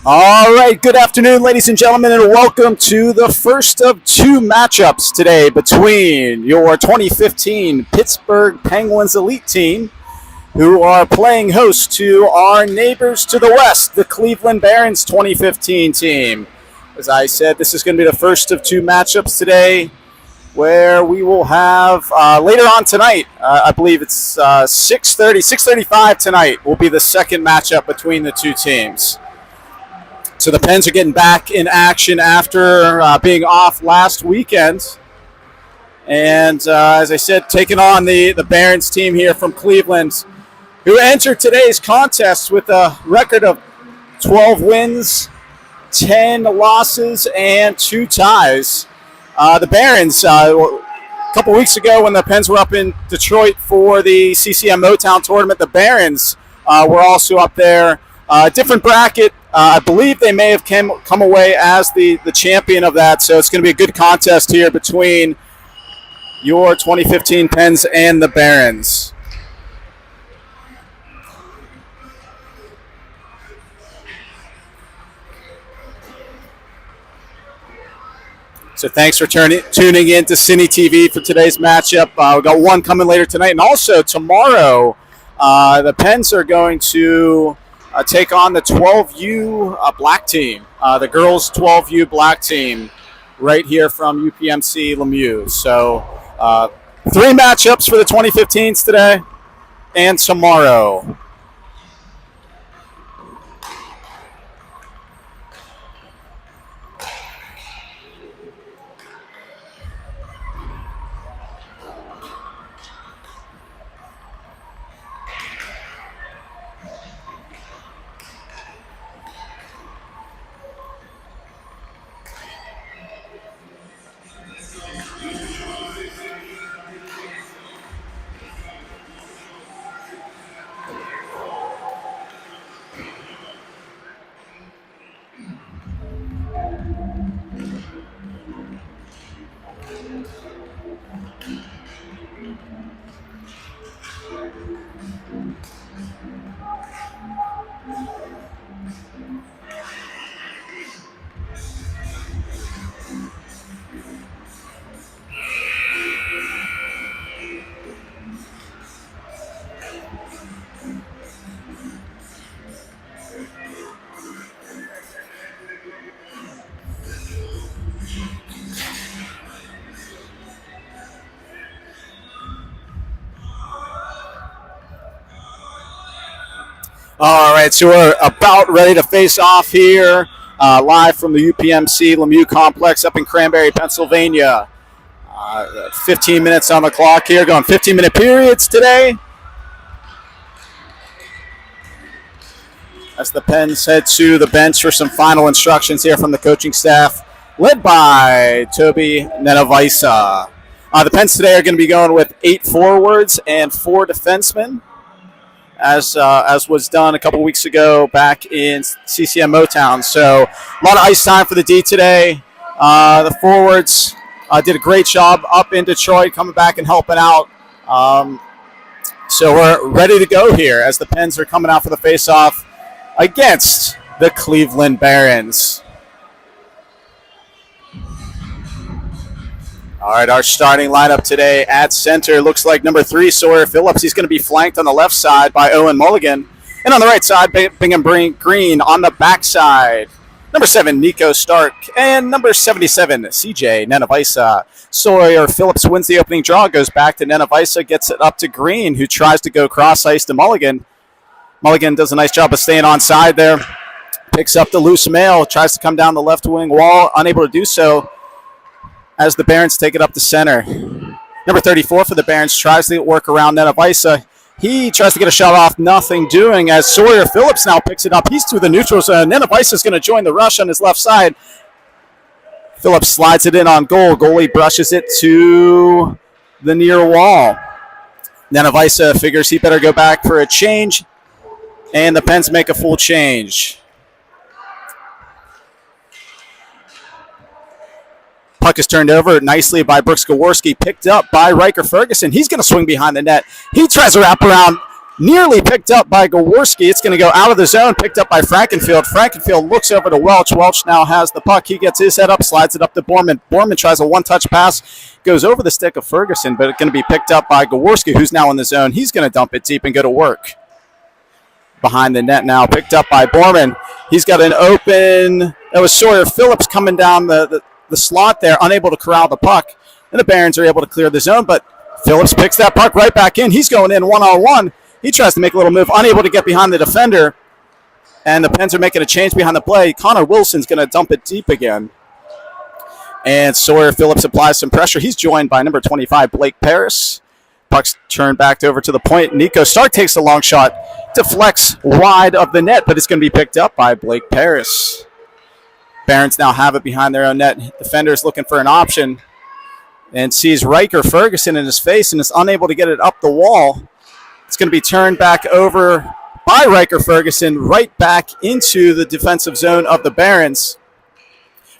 All right, good afternoon, ladies and gentlemen, and welcome to the first of two matchups today between your 2015 Pittsburgh Penguins elite team, who are playing host to our neighbors to the west, the Cleveland Barons 2015 team. As I said, this is going to be the first of two matchups today, where we will have later on tonight, I believe it's 6:35 tonight, will be the second matchup between the two teams. So the Pens are getting back in action after being off last weekend. And as I said, taking on the Barons team here from Cleveland, who entered today's contest with a record of 12 wins, 10 losses, and 2 ties. The Barons, a couple weeks ago when the Pens were up in Detroit for the CCM Motown tournament, the Barons were also up there. Different bracket. I believe they may have come away as the champion of that, so it's going to be a good contest here between your 2015 Pens and the Barons. So thanks for tuning in to Cine TV for today's matchup. We've got one coming later tonight, and also tomorrow the Pens are going to take on the 12U black team, the girls 12U black team, right here from UPMC Lemieux. So 3 matchups for the 2015s today and tomorrow. All right, so we're about ready to face off here, live from the UPMC Lemieux Complex up in Cranberry, Pennsylvania. 15 minutes on the clock here, going 15-minute periods today. As the Pens head to the bench for some final instructions here from the coaching staff, led by Toby Nenavaisa. The Pens today are going to be going with 8 forwards and 4 defensemen, as was done a couple weeks ago back in CCM Motown. So a lot of ice time for the D today. The forwards did a great job up in Detroit, coming back and helping out. So we're ready to go here as the Pens are coming out for the face-off against the Cleveland Barons. All right, our starting lineup today at center looks like number 3, Sawyer Phillips. He's going to be flanked on the left side by Owen Mulligan. And on the right side, Bingham Green on the backside. Number 7, Nico Stark. And number 77, CJ Nenavaisa. Sawyer Phillips wins the opening draw, goes back to Nenavaisa, gets it up to Green, who tries to go cross-ice to Mulligan. Mulligan does a nice job of staying on side there. Picks up the loose mail, tries to come down the left wing wall, unable to do so, as the Barons take it up the center. Number 34 for the Barons tries to work around Nenavaisa. He tries to get a shot off, nothing doing, as Sawyer Phillips now picks it up. He's through the neutral zone. Nenavaisa is going to join the rush on his left side. Phillips slides it in on goal. Goalie brushes it to the near wall. Nenavaisa figures he better go back for a change, and the Pens make a full change. Puck is turned over nicely by Brooks Gaworski, picked up by Riker Ferguson. He's going to swing behind the net. He tries to wrap around Nearly picked up by Gaworski. It's going to go out of the zone, picked up by Frankenfield. Frankenfield looks over to Welch. Welch now has the puck. He gets his head up, slides it up to Borman. Borman tries a one-touch pass, goes over the stick of Ferguson, but it's going to be picked up by Gaworski, who's now in the zone. He's going to dump it deep and go to work. Behind the net now, picked up by Borman. He's got an open, that was Sawyer Phillips coming down the slot there, unable to corral the puck. And the Barons are able to clear the zone, but Phillips picks that puck right back in. He's going in one-on-one. He tries to make a little move, unable to get behind the defender. And the Pens are making a change behind the play. Connor Wilson's going to dump it deep again. And Sawyer Phillips applies some pressure. He's joined by number 25, Blake Paris. Puck's turned back over to the point. Nico Stark takes a long shot, deflects wide of the net, but it's going to be picked up by Blake Paris. Barons now have it behind their own net. Defender's looking for an option and sees Riker Ferguson in his face and is unable to get it up the wall. It's going to be turned back over by Riker Ferguson right back into the defensive zone of the Barons.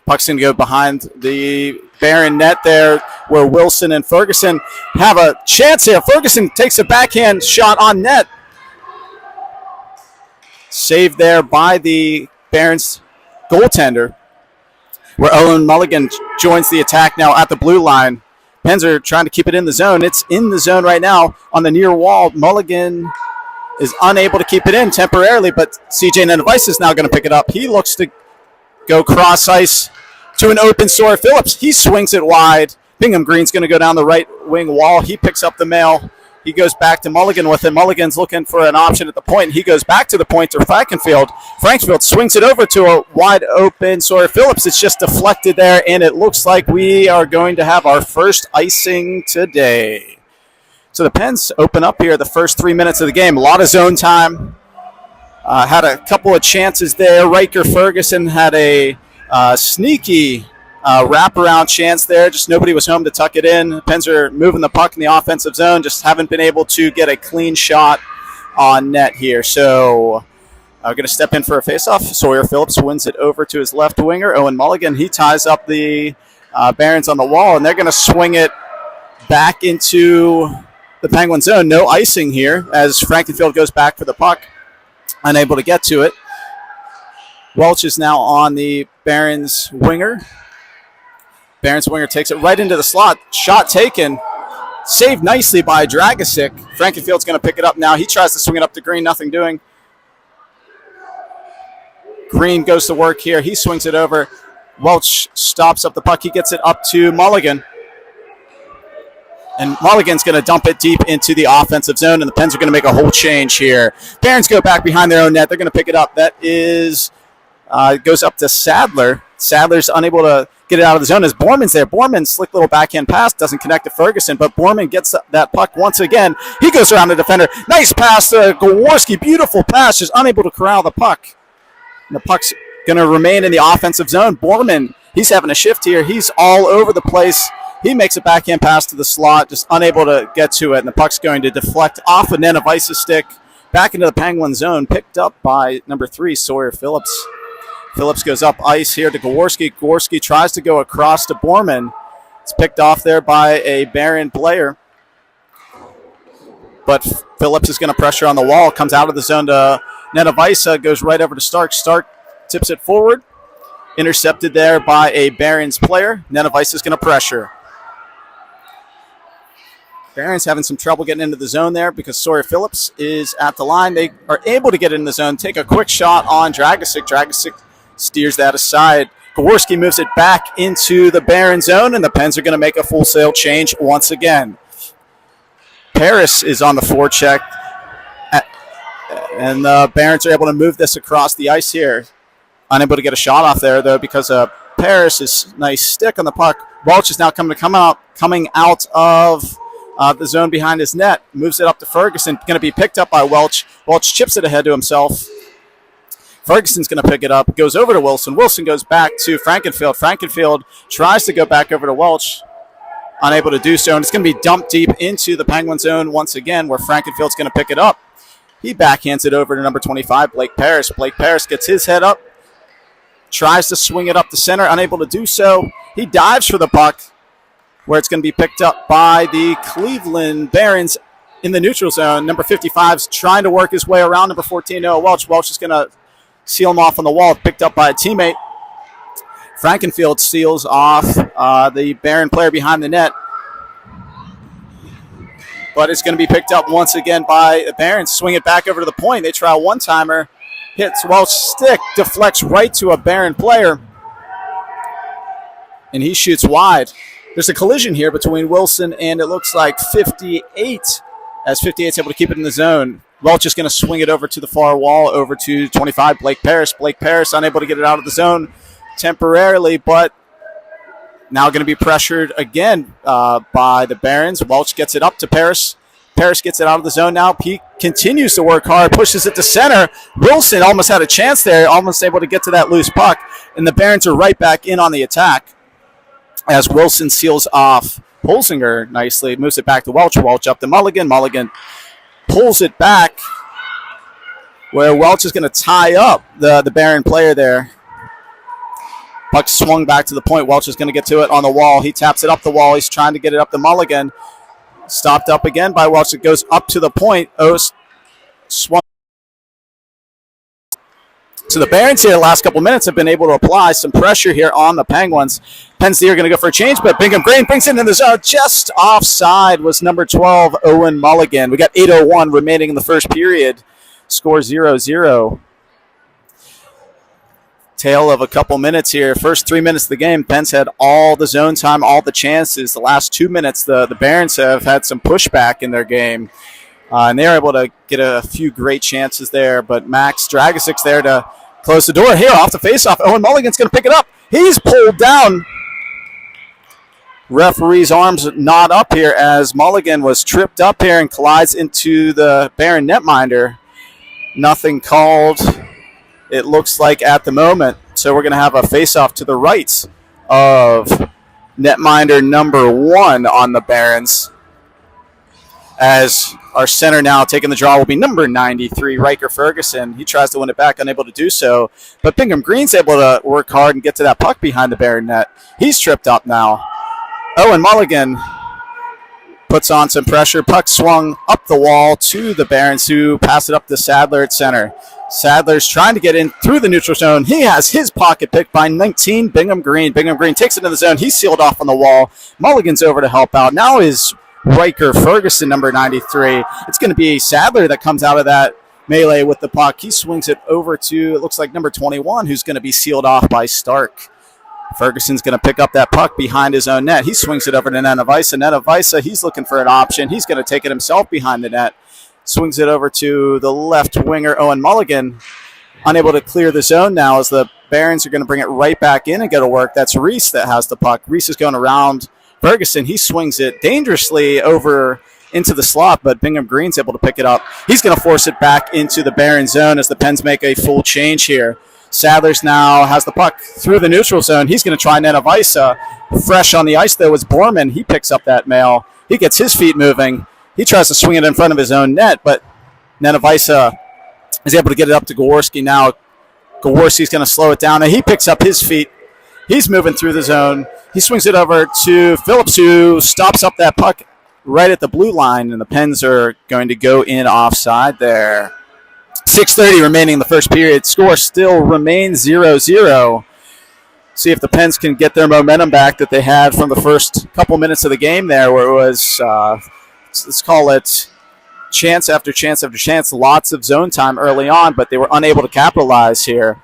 Puck's going to go behind the Baron net there where Wilson and Ferguson have a chance here. Ferguson takes a backhand shot on net. Saved there by the Barons goaltender, where Owen Mulligan joins the attack now at the blue line. Pens are trying to keep it in the zone. It's in the zone right now on the near wall. Mulligan is unable to keep it in temporarily, but CJ Nenevise is now going to pick it up. He looks to go cross ice to an open Sawyer Phillips. He swings it wide. Bingham Green's going to go down the right wing wall. He picks up the mail. He goes back to Mulligan with it. Mulligan's looking for an option at the point. He goes back to the point to Frankenfield. Frankenfield swings it over to a wide open Sawyer Phillips. It's just deflected there, and it looks like we are going to have our first icing today. So the Pens open up here the first 3 minutes of the game. A lot of zone time. Had a couple of chances there. Riker Ferguson had a sneaky wraparound chance there. Just nobody was home to tuck it in. Pens are moving the puck in the offensive zone. Just haven't been able to get a clean shot on net here. So going to step in for a faceoff. Sawyer Phillips wins it over to his left winger, Owen Mulligan. He ties up the Barons on the wall, and they're going to swing it back into the Penguin zone. No icing here as Frankenfield goes back for the puck, unable to get to it. Welch is now on the Barons winger. Barons winger takes it right into the slot. Shot taken. Saved nicely by Dragosic. Frankenfield's going to pick it up now. He tries to swing it up to Green. Nothing doing. Green goes to work here. He swings it over. Welch stops up the puck. He gets it up to Mulligan. And Mulligan's going to dump it deep into the offensive zone, and the Pens are going to make a whole change here. Barons go back behind their own net. They're going to pick it up. That is, goes up to Sadler. Sadler's unable to get it out of the zone as Borman's there. Borman's slick little backhand pass doesn't connect to Ferguson, but Borman gets that puck once again. He goes around the defender. Nice pass to Gaworski. Beautiful pass, just unable to corral the puck. And the puck's going to remain in the offensive zone. Borman, he's having a shift here. He's all over the place. He makes a backhand pass to the slot, just unable to get to it, and the puck's going to deflect off of Nenevice's stick back into the Penguin zone, picked up by number 3, Sawyer Phillips. Phillips goes up ice here to Gaworski. Gaworski tries to go across to Borman. It's picked off there by a Baron player. But Phillips is going to pressure on the wall, comes out of the zone to Nenevice, goes right over to Stark. Stark tips it forward. Intercepted there by a Barons player. Nenevice is going to pressure. Barons having some trouble getting into the zone there because Sawyer Phillips is at the line. They are able to get in the zone, take a quick shot on Dragosic. Dragosic steers that aside. Gaworski moves it back into the Baron zone, and the Pens are going to make a full sail change once again. Paris is on the forecheck, and the Barons are able to move this across the ice here. Unable to get a shot off there, though, because Paris' nice stick on the puck. Welch is now coming out of the zone behind his net. Moves it up to Ferguson. Going to be picked up by Welch. Welch chips it ahead to himself. Ferguson's going to pick it up. Goes over to Wilson. Wilson goes back to Frankenfield. Frankenfield tries to go back over to Welch. Unable to do so. And it's going to be dumped deep into the Penguin zone once again, where Frankenfield's going to pick it up. He backhands it over to number 25, Blake Paris. Blake Paris gets his head up. Tries to swing it up the center. Unable to do so. He dives for the puck, where it's going to be picked up by the Cleveland Barons in the neutral zone. Number 55 is trying to work his way around number 14, Noah Welch. Welch is going to seal him off on the wall, picked up by a teammate. Frankenfield seals off the Barron player behind the net. But it's going to be picked up once again by the Barons. Swing it back over to the point. They try a one-timer. Hits Welch's stick, deflects right to a Barron player. And he shoots wide. There's a collision here between Wilson and it looks like 58, as 58's able to keep it in the zone. Welch is going to swing it over to the far wall, over to 25, Blake Parrish. Blake Parrish unable to get it out of the zone temporarily, but now going to be pressured again by the Barons. Welch gets it up to Parrish. Parrish gets it out of the zone now. He continues to work hard, pushes it to center. Wilson almost had a chance there, almost able to get to that loose puck, and the Barons are right back in on the attack as Wilson seals off Holzinger nicely, moves it back to Welch. Welch up to Mulligan. Mulligan pulls it back where Welch is going to tie up the Barron player there. Puck swung back to the point. Welch is going to get to it on the wall. He taps it up the wall. He's trying to get it up to Mulligan. Stopped up again by Welch. It goes up to the point. Swung. So the Barons here the last couple minutes have been able to apply some pressure here on the Penguins. Pensley are going to go for a change, but Bingham Green brings it in the zone. Just offside was number 12, Owen Mulligan. We got 8:01 remaining in the first period. Score 0-0. Tale of a couple minutes here. First 3 minutes of the game, Pens had all the zone time, all the chances. The last 2 minutes, the Barons have had some pushback in their game. And they're able to get a few great chances there. But Max Dragasic's there to close the door. Here, off the faceoff, Owen Mulligan's going to pick it up. He's pulled down. Referee's arms not up here as Mulligan was tripped up here and collides into the Baron netminder. Nothing called, it looks like, at the moment. So we're going to have a faceoff to the right of netminder number 1 on the Barons. As our center now taking the draw will be number 93, Riker Ferguson. He tries to win it back, unable to do so. But Bingham Green's able to work hard and get to that puck behind the Baron net. He's tripped up now. Owen Mulligan puts on some pressure. Puck swung up the wall to the Barons, who pass it up to Sadler at center. Sadler's trying to get in through the neutral zone. He has his pocket picked by 19, Bingham Green. Bingham Green takes it into the zone. He's sealed off on the wall. Mulligan's over to help out. Now is Riker Ferguson, number 93. It's going to be Sadler that comes out of that melee with the puck. He swings it over to, it looks like, number 21, who's going to be sealed off by Stark. Ferguson's going to pick up that puck behind his own net. He swings it over to Nenavisa. Nenavisa, he's looking for an option. He's going to take it himself behind the net. Swings it over to the left winger, Owen Mulligan. Unable to clear the zone now as the Barons are going to bring it right back in and go to work. That's Reese that has the puck. Reese is going around Ferguson. He swings it dangerously over into the slot, but Bingham Green's able to pick it up. He's going to force it back into the Baron zone as the Pens make a full change here. Sadler's now has the puck through the neutral zone. He's going to try Nenavisa. Fresh on the ice, though, is Borman. He picks up that mail. He gets his feet moving. He tries to swing it in front of his own net, but Nenavisa is able to get it up to Gaworski now. Gaworski's going to slow it down, and he picks up his feet. He's moving through the zone. He swings it over to Phillips, who stops up that puck right at the blue line, and the Pens are going to go in offside there. 6:30 remaining in the first period. Score still remains 0-0. See if the Pens can get their momentum back that they had from the first couple minutes of the game there, where it was, let's call it, chance after chance after chance, lots of zone time early on, but they were unable to capitalize here.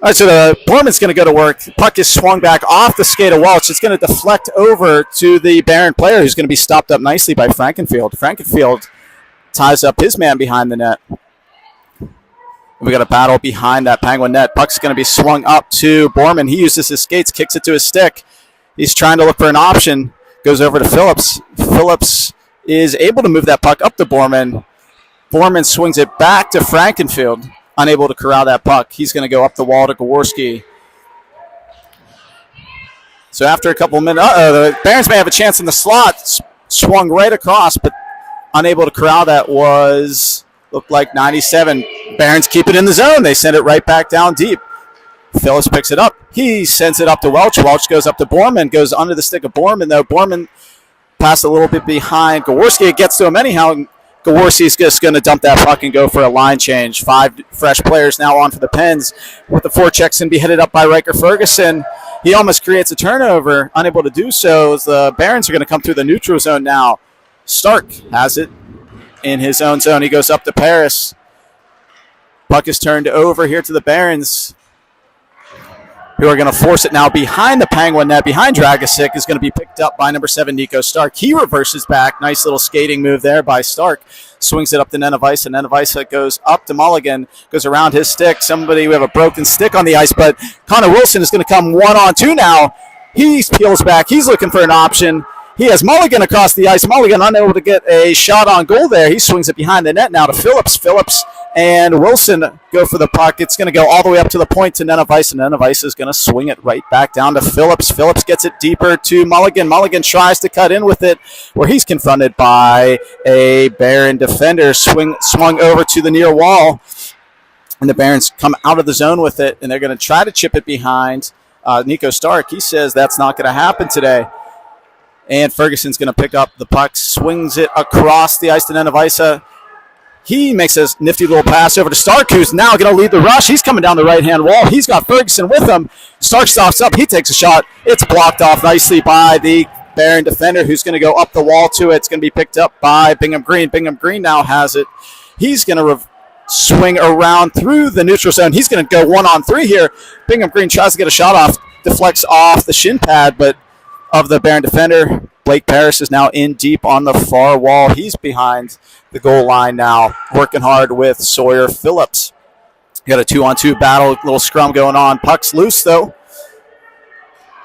All right, so the Borman's going to go to work. Puck is swung back off the skate of Welch. It's going to deflect over to the Baron player, who's going to be stopped up nicely by Frankenfield. Frankenfield ties up his man behind the net. We got a battle behind that Penguin net. Puck's going to be swung up to Borman. He uses his skates, kicks it to his stick. He's trying to look for an option. Goes over to Phillips. Phillips is able to move that puck up to Borman. Borman swings it back to Frankenfield. Unable to corral that puck. He's going to go up the wall to Gaworski. So after a couple of minutes, the Barons may have a chance in the slot. Swung right across, but unable to corral that looked like 97. Barons keep it in the zone. They send it right back down deep. Phillips picks it up. He sends it up to Welch. Welch goes up to Borman, goes under the stick of Borman, though. Borman pass a little bit behind Gaworski. It gets to him anyhow. Gaworski's just going to dump that puck and go for a line change. 5 fresh players now on for the Pens with the forechecks and be headed up by Riker Ferguson. He almost creates a turnover, unable to do so as the Barons are going to come through the neutral zone now. Stark has it in his own zone. He goes up to Paris. Puck is turned over here to the Barons, who are going to force it now behind the Penguin net. Behind Dragosic is going to be picked up by number 7, Nico Stark. He reverses back. Nice little skating move there by Stark. Swings it up to Nenevisa. Nenevisa goes up to Mulligan, goes around his stick. We have a broken stick on the ice, but Connor Wilson is going to come 1-on-2 now. He peels back. He's looking for an option. He has Mulligan across the ice. Mulligan unable to get a shot on goal there. He swings it behind the net now to Phillips. Phillips and Wilson go for the puck. It's going to go all the way up to the point to Nenevisa. Nenevisa is going to swing it right back down to Phillips. Phillips gets it deeper to Mulligan. Mulligan tries to cut in with it, where he's confronted by a Baron defender. Swung over to the near wall, and the Barons come out of the zone with it, and they're going to try to chip it behind Nico Stark. He says that's not going to happen today. And Ferguson's going to pick up the puck, swings it across the ice to Nenevisa. He makes a nifty little pass over to Stark, who's now going to lead the rush. He's coming down the right-hand wall. He's got Ferguson with him. Stark stops up. He takes a shot. It's blocked off nicely by the Baron defender, who's going to go up the wall to it. It's going to be picked up by Bingham Green. Bingham Green now has it. He's going to swing around through the neutral zone. He's going to go 1-on-3 here. Bingham Green tries to get a shot off, deflects off the shin pad, but of the Baron defender. Blake Paris is now in deep on the far wall. He's behind the goal line now, working hard with Sawyer Phillips. You got a 2-on-2 battle, little scrum going on. Puck's loose, though.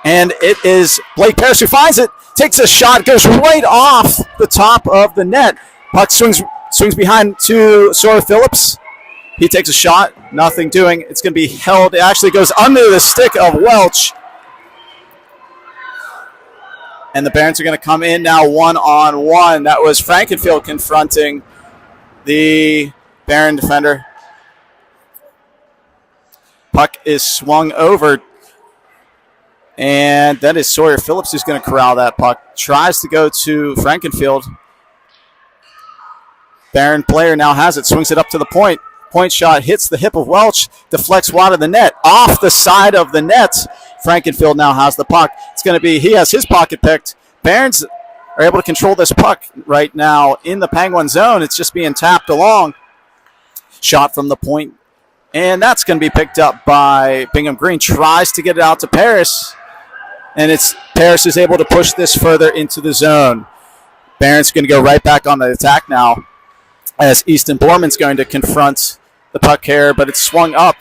And it is Blake Paris who finds it, takes a shot, goes right off the top of the net. Puck swings behind to Sawyer Phillips. He takes a shot, nothing doing. It's going to be held. It actually goes under the stick of Welch. And the Barons are going to come in now 1-on-1. That was Frankenfield confronting the Baron defender. Puck is swung over. And that is Sawyer Phillips who's going to corral that puck. Tries to go to Frankenfield. Baron player now has it. Swings it up to the point. Point shot hits the hip of Welch. Deflects wide of the net. Off the side of the net. Frankenfield now has the puck. It's going to be, he has his pocket picked. Barons are able to control this puck right now in the Penguin zone. It's just being tapped along. Shot from the point. And that's going to be picked up by Bingham Green. Tries to get it out to Paris. And Paris is able to push this further into the zone. Barons going to go right back on the attack now, as Easton Borman's going to confront the puck here, but it's swung up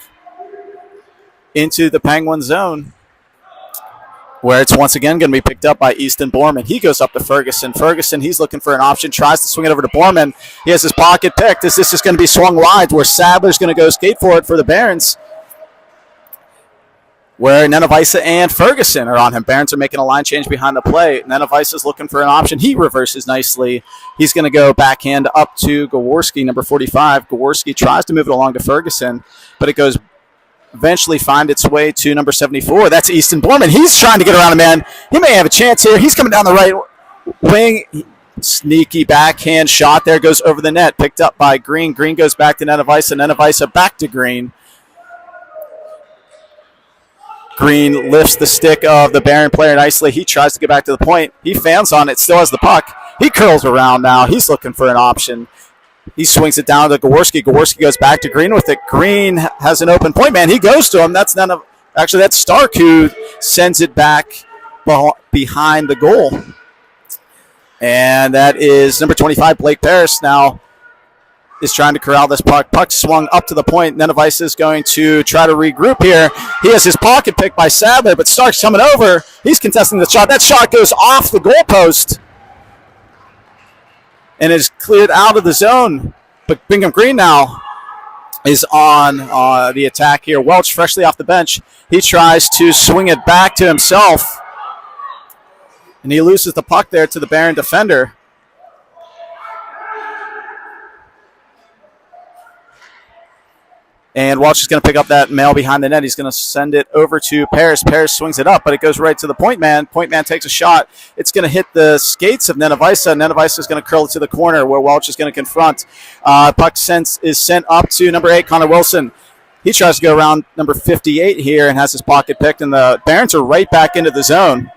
into the Penguin zone, where it's once again going to be picked up by Easton Borman. He goes up to Ferguson. Ferguson, he's looking for an option, tries to swing it over to Borman. He has his pocket picked. Is this just going to be swung wide, where Sadler's going to go skate for it for the Barons, where Nenevisa and Ferguson are on him. Barons are making a line change behind the play. Nenevisa's looking for an option. He reverses nicely. He's going to go backhand up to Gaworski, number 45. Gaworski tries to move it along to Ferguson, but it goes eventually find its way to number 74. That's Easton Borman. He's trying to get around a man. He may have a chance here. He's coming down the right wing. Sneaky backhand shot there, goes over the net. Picked up by Green. Green goes back to Nenevisa. Nenevisa back to Green. Green lifts the stick of the Baron player nicely. He tries to get back to the point. He fans on it, still has the puck. He curls around now. He's looking for an option. He swings it down to Gaworski. Gaworski goes back to Green with it. Green has an open point man. He goes to him. That's Stark who sends it back behind the goal. And that is number 25, Blake Paris, now is trying to corral this puck. Puck swung up to the point. Nenevisa is going to try to regroup here. He has his pocket picked by Sadler, but Stark's coming over. He's contesting the shot. That shot goes off the goalpost and is cleared out of the zone. But Bingham Green now is on the attack here. Welch, freshly off the bench. He tries to swing it back to himself, and he loses the puck there to the Baron defender. And Welch is going to pick up that mail behind the net. He's going to send it over to Paris. Paris swings it up, but it goes right to the point man. Point man takes a shot. It's going to hit the skates of Nenavisa. Nenavisa is going to curl it to the corner where Welch is going to confront. Puck is sent up to number 8, Connor Wilson. He tries to go around number 58 here and has his pocket picked, and the Barons are right back into the zone.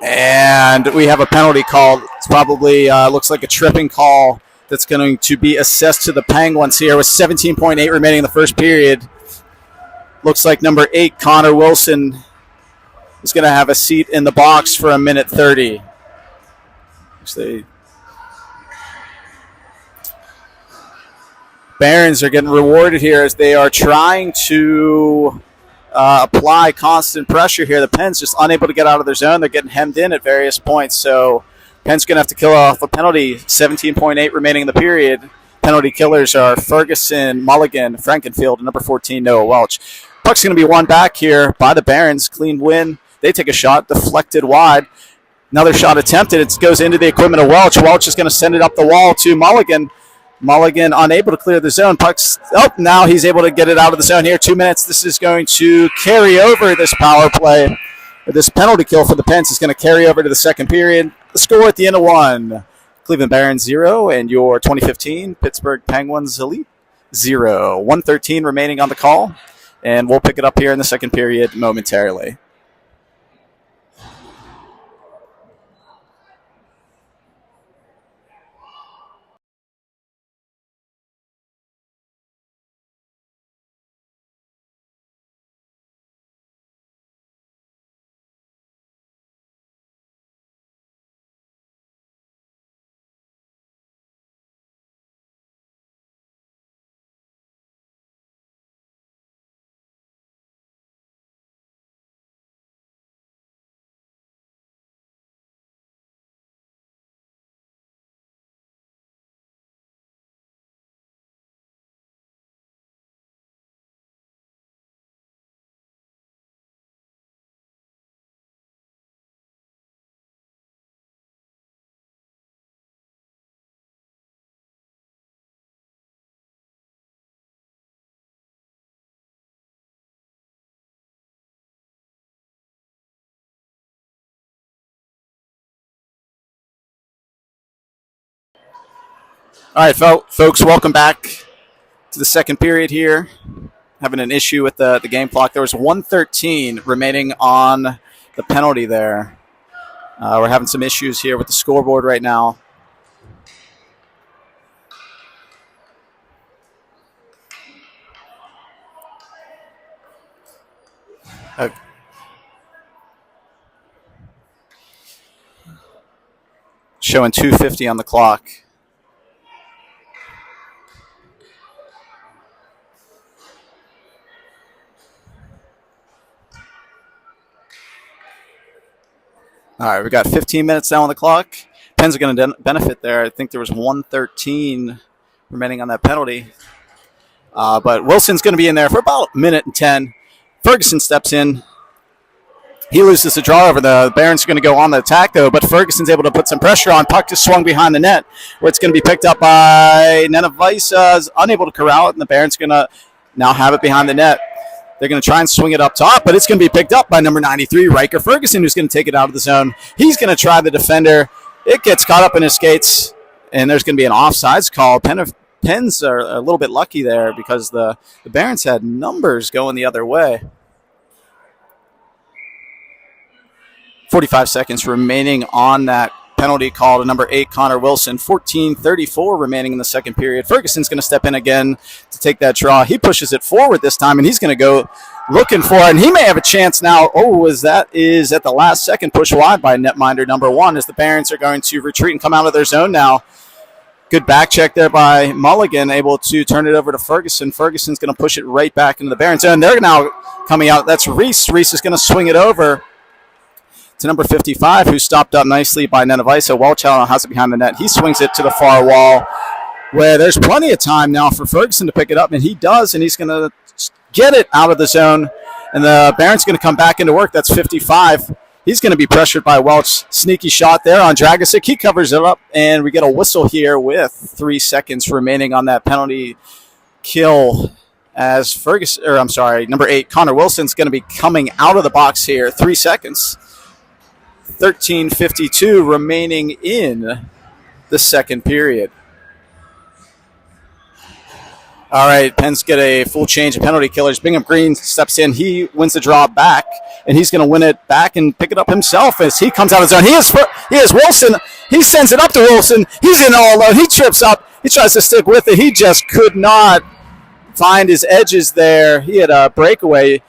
And we have a penalty called. It's probably looks like a tripping call that's going to be assessed to the Penguins here with 17.8 remaining in the first period. Looks like number 8, Connor Wilson, is going to have a seat in the box for a minute 30. Barons are getting rewarded here as they are trying to apply constant pressure here. The Pens just unable to get out of their zone. They're getting hemmed in at various points, so Penn's going to have to kill off a penalty. 17.8 remaining in the period. Penalty killers are Ferguson, Mulligan, Frankenfield, and number 14, Noah Welch. Puck's going to be won back here by the Barons. Clean win. They take a shot, deflected wide. Another shot attempted. It goes into the equipment of Welch. Welch is going to send it up the wall to Mulligan. Mulligan unable to clear the zone. Puck's up. Now he's able to get it out of the zone here. 2 minutes. This is going to carry over this power play. This penalty kill for the Pens is going to carry over to the second period. The score at the end of 1, Cleveland Barons 0 and your 2015 Pittsburgh Penguins Elite 0. 1:13 remaining on the call, and we'll pick it up here in the second period momentarily. All right, folks, welcome back to the second period here. Having an issue with the game clock. There was 1:13 remaining on the penalty there. We're having some issues here with the scoreboard right now. Showing 2:50 on the clock. All right, we got 15 minutes now on the clock. Pens are going to benefit there. I think there was 1:13 remaining on that penalty. But Wilson's going to be in there for about a minute and 10. Ferguson steps in. He loses the draw over. The Barons are going to go on the attack, though, but Ferguson's able to put some pressure on. Puck just swung behind the net, where it's going to be picked up by Nenavisa, unable to corral it, and the Barons are going to now have it behind the net. They're going to try and swing it up top, but it's going to be picked up by number 93, Riker Ferguson, who's going to take it out of the zone. He's going to try the defender. It gets caught up in his skates, and there's going to be an offsides call. Pens are a little bit lucky there because the Barons had numbers going the other way. 45 seconds remaining on that penalty call to number 8, Connor Wilson. 14:34 remaining in the second period. Ferguson's going to step in again to take that draw. He pushes it forward this time, and he's going to go looking for it, and he may have a chance now. That is at the last second push wide by netminder number 1 as the Barons are going to retreat and come out of their zone now. Good back check there by Mulligan, able to turn it over to Ferguson. Ferguson's going to push it right back into the Barons zone. They're now coming out. That's Reese. Reese is going to swing it over to number 55, who stopped up nicely by Nenavisa. Welch has it behind the net. He swings it to the far wall, where there's plenty of time now for Ferguson to pick it up, and he does, and he's going to get it out of the zone, and the Barons going to come back into work. That's 55. He's going to be pressured by Welch. Sneaky shot there on Dragicic. He covers it up, and we get a whistle here with 3 seconds remaining on that penalty kill as number 8, Connor Wilson's going to be coming out of the box here. 3 seconds. 13:52 remaining in the second period. All right, Penn's get a full change of penalty killers. Bingham Green steps in. He wins the draw back, and he's going to win it back and pick it up himself as he comes out of the zone. He is Wilson. He sends it up to Wilson. He's in all alone. He trips up. He tries to stick with it. He just could not find his edges there. He had a breakaway.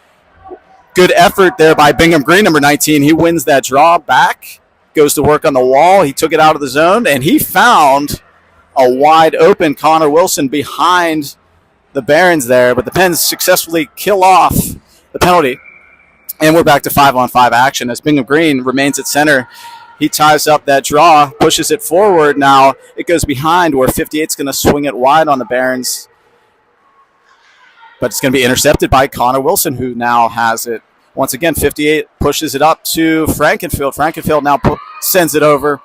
Good effort there by Bingham Green, number 19. He wins that draw back, goes to work on the wall. He took it out of the zone, and he found a wide open Connor Wilson behind the Barons there, but the Pens successfully kill off the penalty. And we're back to 5-on-5 action as Bingham Green remains at center. He ties up that draw, pushes it forward. Now it goes behind where 58's going to swing it wide on the Barons. But it's going to be intercepted by Connor Wilson, who now has it. Once again, 58 pushes it up to Frankenfield. Frankenfield now sends it over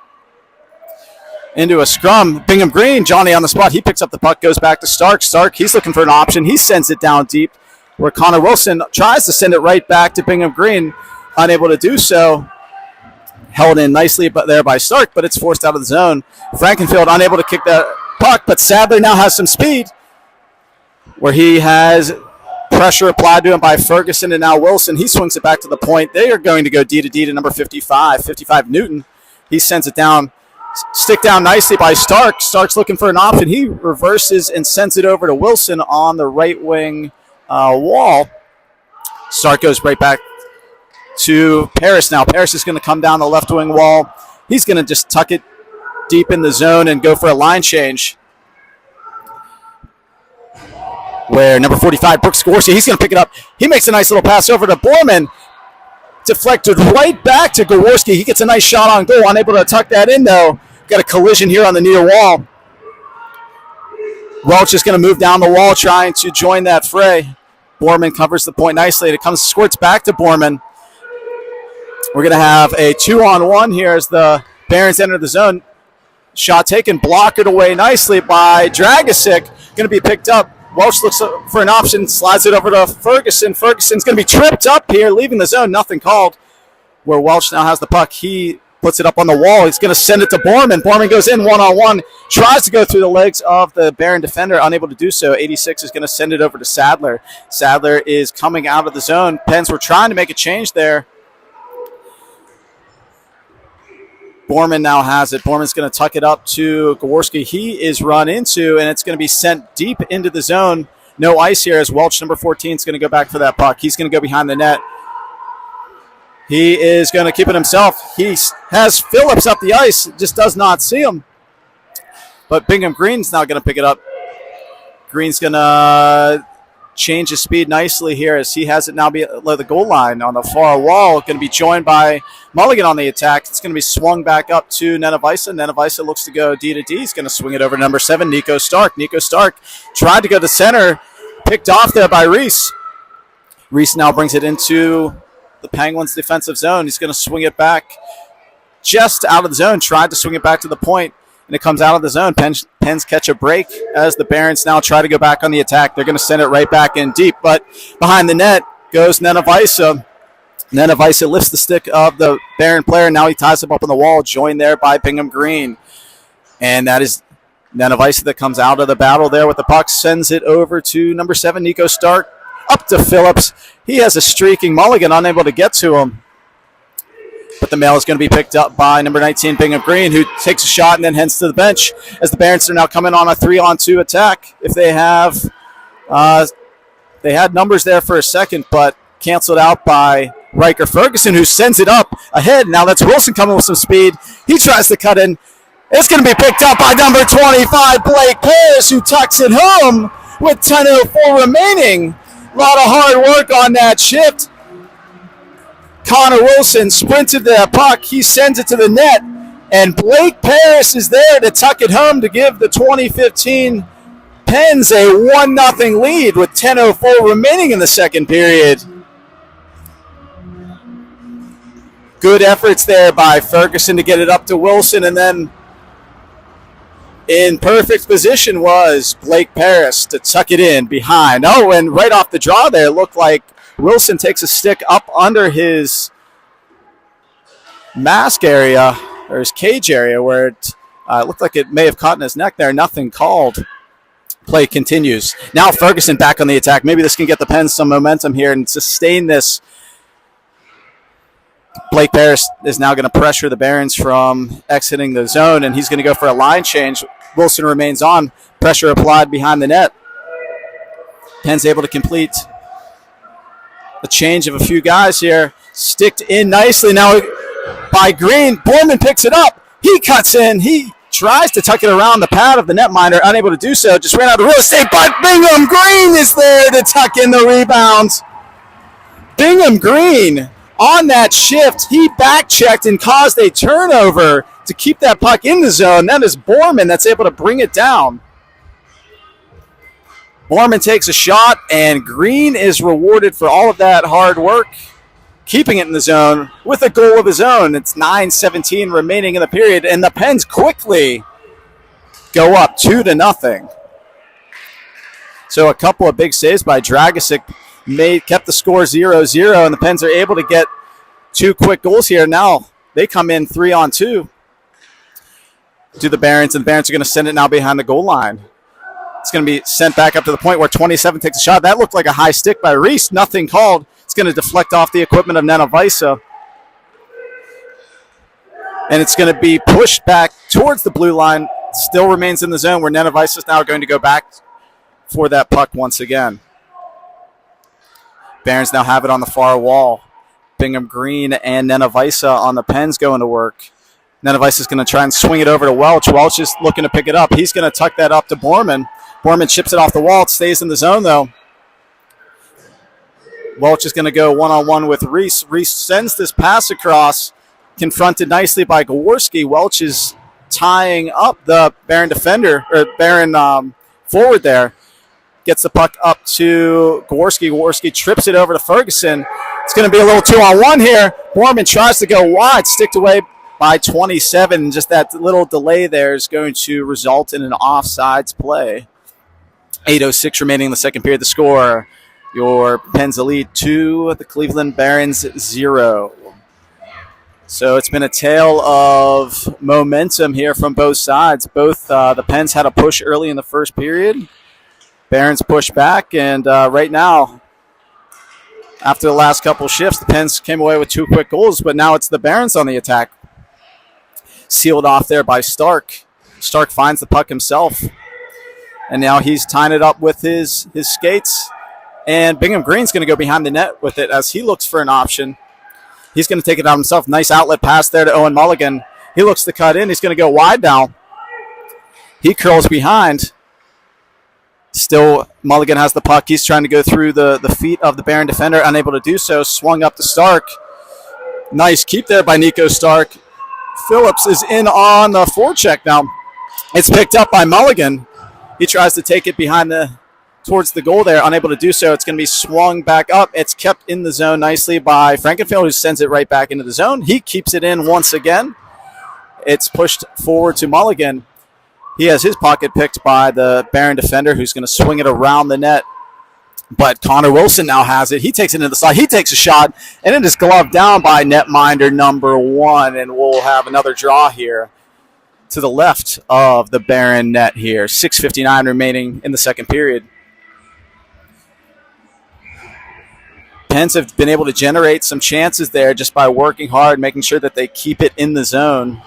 into a scrum. Bingham Green, Johnny on the spot. He picks up the puck, goes back to Stark. Stark, he's looking for an option. He sends it down deep where Connor Wilson tries to send it right back to Bingham Green. Unable to do so. Held in nicely there by Stark, but it's forced out of the zone. Frankenfield unable to kick that puck, but Sadler now has some speed where he has pressure applied to him by Ferguson and now Wilson. He swings it back to the point. They are going to go D to number 55 Newton. He sends it down. Stick down nicely by Stark. Stark's looking for an option. He reverses and sends it over to Wilson on the right wing wall. Stark goes right back to Paris now. Paris is going to come down the left wing wall. He's going to just tuck it deep in the zone and go for a line change. Where number 45, Brooks Gorski, he's going to pick it up. He makes a nice little pass over to Borman. Deflected right back to Gaworski. He gets a nice shot on goal. Unable to tuck that in, though. Got a collision here on the near wall. Welch is going to move down the wall trying to join that fray. Borman covers the point nicely. It squirts back to Borman. We're going to have a 2-on-1 here as the Barons enter the zone. Shot taken, blocked away nicely by Dragosic. Going to be picked up. Welch looks for an option, slides it over to Ferguson. Ferguson's going to be tripped up here, leaving the zone, nothing called. Where Welch now has the puck, he puts it up on the wall. He's going to send it to Borman. Borman goes in one-on-one, tries to go through the legs of the Baron defender, unable to do so. 86 is going to send it over to Sadler. Sadler is coming out of the zone. Pens were trying to make a change there. Borman now has it. Borman's going to tuck it up to Gaworski. He is run into, and it's going to be sent deep into the zone. No ice here as Welch, number 14, is going to go back for that puck. He's going to go behind the net. He is going to keep it himself. He has Phillips up the ice, just does not see him. But Bingham Green's now going to pick it up. Green's going to change his speed nicely here as he has it now be at the goal line on the far wall. Going to be joined by Mulligan on the attack. It's going to be swung back up to Nenevisa. Nenevisa looks to go D to D. He's going to swing it over to number 7, Nico Stark. Nico Stark tried to go to center, picked off there by Reese. Reese now brings it into the Penguins' defensive zone. He's going to swing it back just out of the zone, tried to swing it back to the point, and it comes out of the zone. Pens catch a break as the Barons now try to go back on the attack. They're going to send it right back in deep, but behind the net goes Nenevisa. Nenevisa lifts the stick of the Baron player. Now he ties him up on the wall, joined there by Bingham Green. And that is Nenevisa that comes out of the battle there with the puck, sends it over to number 7, Nico Stark, up to Phillips. He has a streaking Mulligan, unable to get to him. But the mail is going to be picked up by number 19, Bingham Green, who takes a shot and then heads to the bench as the Barons are now coming on a 3-on-2 attack. If they have, they had numbers there for a second, but canceled out by Riker Ferguson, who sends it up ahead. Now that's Wilson coming with some speed. He tries to cut in. It's going to be picked up by number 25, Blake Paris, who tucks it home with 10:04 remaining. A lot of hard work on that shift. Connor Wilson sprinted the puck. He sends it to the net, and Blake Paris is there to tuck it home to give the 2015 Pens a 1-0 lead with 10:04 remaining in the second period. Good efforts there by Ferguson to get it up to Wilson, and then In perfect position was Blake Paris to tuck it in behind. Oh, and right off the draw there, it looked like Wilson takes a stick up under his mask area, or his cage area, where it looked like it may have caught in his neck there. Nothing called. Play continues. Now Ferguson back on the attack. Maybe this can get the Pens some momentum here and sustain this. Blake Paris is now going to pressure the Barons from exiting the zone, and he's going to go for a line change. Wilson remains on. Pressure applied behind the net. Pens able to complete a change of a few guys here. Sticked in nicely now by Green. Borman picks it up. He cuts in. He tries to tuck it around the pad of the netminder. Unable to do so. Just ran out of real estate, but Bingham Green is there to tuck in the rebound. Bingham Green on that shift. He back-checked and caused a turnover to keep that puck in the zone. That is Borman that's able to bring it down. Borman takes a shot, and Green is rewarded for all of that hard work, keeping it in the zone with a goal of his own. It's 9:17 remaining in the period, and the Pens quickly go up 2-0. So a couple of big saves by Dragicic kept the score 0-0, and the Pens are able to get two quick goals here. Now they come in 3-on-2 to the Barons, and the Barons are going to send it now behind the goal line. It's going to be sent back up to the point where 27 takes a shot. That looked like a high stick by Reese. Nothing called. It's going to deflect off the equipment of Nenavisa. And it's going to be pushed back towards the blue line. Still remains in the zone where Nenavisa is now going to go back for that puck once again. Barons now have it on the far wall. Bingham Green and Nenavisa on the Pens going to work. Nenavisa is going to try and swing it over to Welch. Welch is looking to pick it up. He's going to tuck that up to Borman. Borman chips it off the wall. It stays in the zone, though. Welch is going to go one-on-one with Reese. Reese sends this pass across, confronted nicely by Gaworski. Welch is tying up the Baron defender, or Baron forward there. Gets the puck up to Gaworski. Gaworski trips it over to Ferguson. It's going to be a little 2-on-1 here. Borman tries to go wide, sticked away by 27. Just that little delay there is going to result in an offsides play. 8:06 remaining in the second period. The score, your Pens Elite 2, the Cleveland Barons 0. So it's been a tale of momentum here from both sides. Both the Pens had a push early in the first period. Barons pushed back, and right now, after the last couple shifts, the Pens came away with two quick goals, but now it's the Barons on the attack. Sealed off there by Stark. Stark finds the puck himself. And now he's tying it up with his skates. And Bingham Green's going to go behind the net with it as he looks for an option. He's going to take it out himself. Nice outlet pass there to Owen Mulligan. He looks to cut in. He's going to go wide now. He curls behind. Still, Mulligan has the puck. He's trying to go through the feet of the Baron defender. Unable to do so. Swung up to Stark. Nice keep there by Nico Stark. Phillips is in on the forecheck now. It's picked up by Mulligan. He tries to take it towards the goal there. Unable to do so. It's going to be swung back up. It's kept in the zone nicely by Frankenfield, who sends it right back into the zone. He keeps it in once again. It's pushed forward to Mulligan. He has his pocket picked by the Baron defender, who's going to swing it around the net. But Connor Wilson now has it. He takes it into the slot. He takes a shot, and it is gloved down by netminder number 1, and we'll have another draw here to the left of the Baron net here. 6:59 remaining in the second period. Pens have been able to generate some chances there just by working hard, making sure that they keep it in the zone.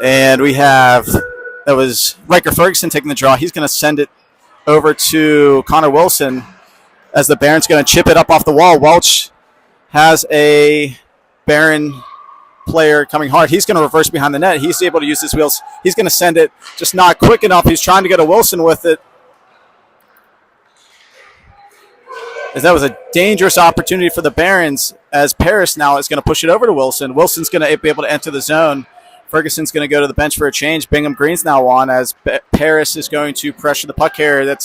And that was Riker Ferguson taking the draw. He's going to send it over to Connor Wilson as the Baron's going to chip it up off the wall. Welch has a Baron player coming hard. He's going to reverse behind the net. He's able to use his wheels. He's going to send it, just not quick enough. He's trying to go to Wilson with it. As that was a dangerous opportunity for the Barons, as Paris now is going to push it over to Wilson. Wilson's going to be able to enter the zone. Ferguson's going to go to the bench for a change. Bingham Green's now on as Paris is going to pressure the puck carrier.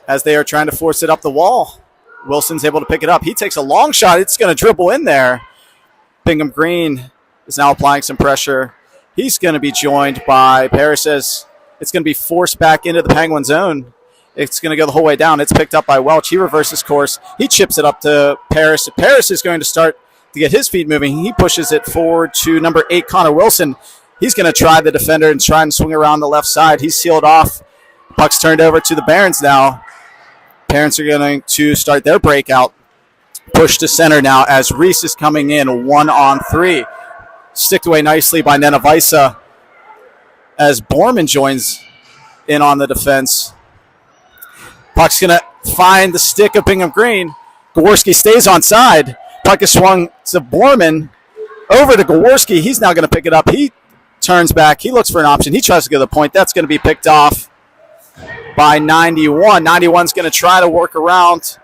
As they are trying to force it up the wall. Wilson's able to pick it up. He takes a long shot. It's going to dribble in there. Bingham Green is now applying some pressure. He's going to be joined by Paris as it's going to be forced back into the Penguin zone. It's going to go the whole way down. It's picked up by Welch. He reverses course. He chips it up to Paris. Paris is going to start to get his feet moving. He pushes it forward to number 8, Connor Wilson. He's going to try the defender and try and swing around the left side. He's sealed off. Puck's turned over to the Barons now. Parents are going to start their breakout. Push to center now as Reese is coming in 1-on-3. Sticked away nicely by Nenavisa as Borman joins in on the defense. Puck's going to find the stick of Bingham Green. Gaworski stays on side. Puck is swung to Borman. Over to Gaworski. He's now going to pick it up. He turns back. He looks for an option. He tries to go to the point. That's going to be picked off by 91. 91's going to try to work around.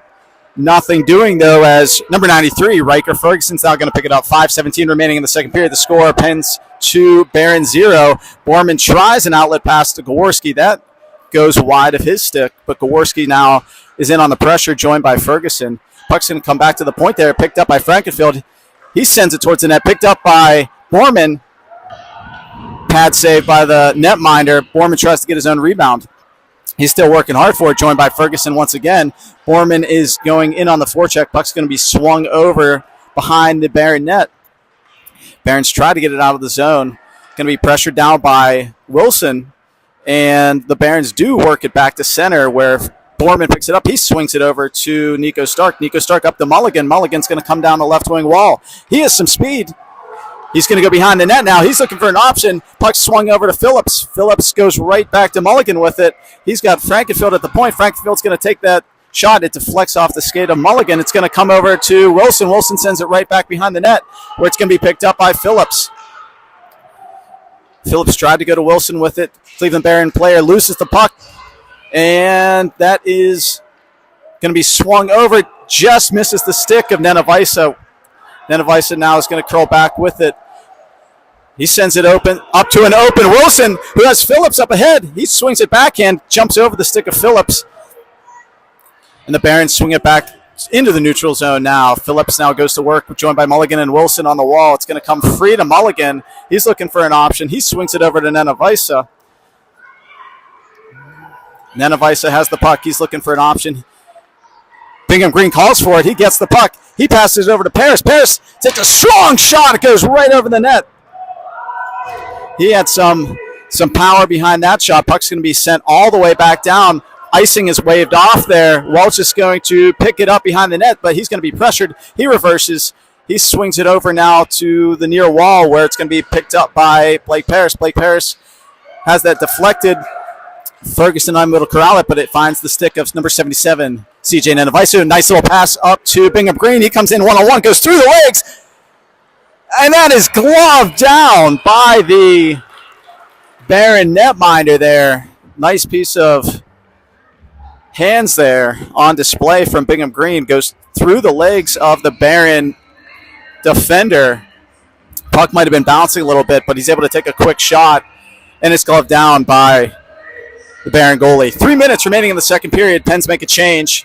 Nothing doing, though, as number 93, Riker Ferguson's now going to pick it up. 5:17 remaining in the second period. The score, Pens 2, Barron 0. Borman tries an outlet pass to Gaworski. That goes wide of his stick, but Gaworski now is in on the pressure, joined by Ferguson. Puck's going to come back to the point there, picked up by Frankenfield. He sends it towards the net, picked up by Borman. Pad save by the netminder. Borman tries to get his own rebound. He's still working hard for it, joined by Ferguson once again. Borman is going in on the forecheck. Puck's going to be swung over behind the Barron net. Barons try to get it out of the zone. Going to be pressured down by Wilson. And the Barons do work it back to center where Borman picks it up. He swings it over to Nico Stark. Nico Stark up to Mulligan. Mulligan's going to come down the left wing wall. He has some speed. He's going to go behind the net now. He's looking for an option. Puck swung over to Phillips. Phillips goes right back to Mulligan with it. He's got Frankenfield at the point. Frankenfield's going to take that shot. It deflects off the skate of Mulligan. It's going to come over to Wilson. Wilson sends it right back behind the net where it's going to be picked up by Phillips. Phillips tried to go to Wilson with it. Cleveland Barron player loses the puck. And that is going to be swung over. Just misses the stick of Nenavisa. Nenavisa now is going to curl back with it. He sends it open up to an open Wilson, who has Phillips up ahead. He swings it backhand, jumps over the stick of Phillips. And the Barons swing it back into the neutral zone now. Phillips now goes to work, joined by Mulligan and Wilson on the wall. It's going to come free to Mulligan. He's looking for an option. He swings it over to Nenavisa. Nenavisa has the puck. He's looking for an option. Bingham Green calls for it. He gets the puck. He passes it over to Paris. Paris takes a strong shot. It goes right over the net. He had some power behind that shot. Puck's going to be sent all the way back down. Icing is waved off there. Welch is going to pick it up behind the net, but he's going to be pressured. He reverses. He swings it over now to the near wall where it's going to be picked up by Blake Paris. Blake Paris has that deflected. Ferguson unable to corral it, but it finds the stick of number 77, CJ Nenavisa. Nice little pass up to Bingham Green. He comes in one-on-one, goes through the legs, and that is gloved down by the Barron netminder there. Nice piece of hands there on display from Bingham Green. Goes through the legs of the Barron defender. Puck might have been bouncing a little bit, but he's able to take a quick shot, and it's gloved down by the Barron goalie. 3 minutes remaining in the second period. Pens make a change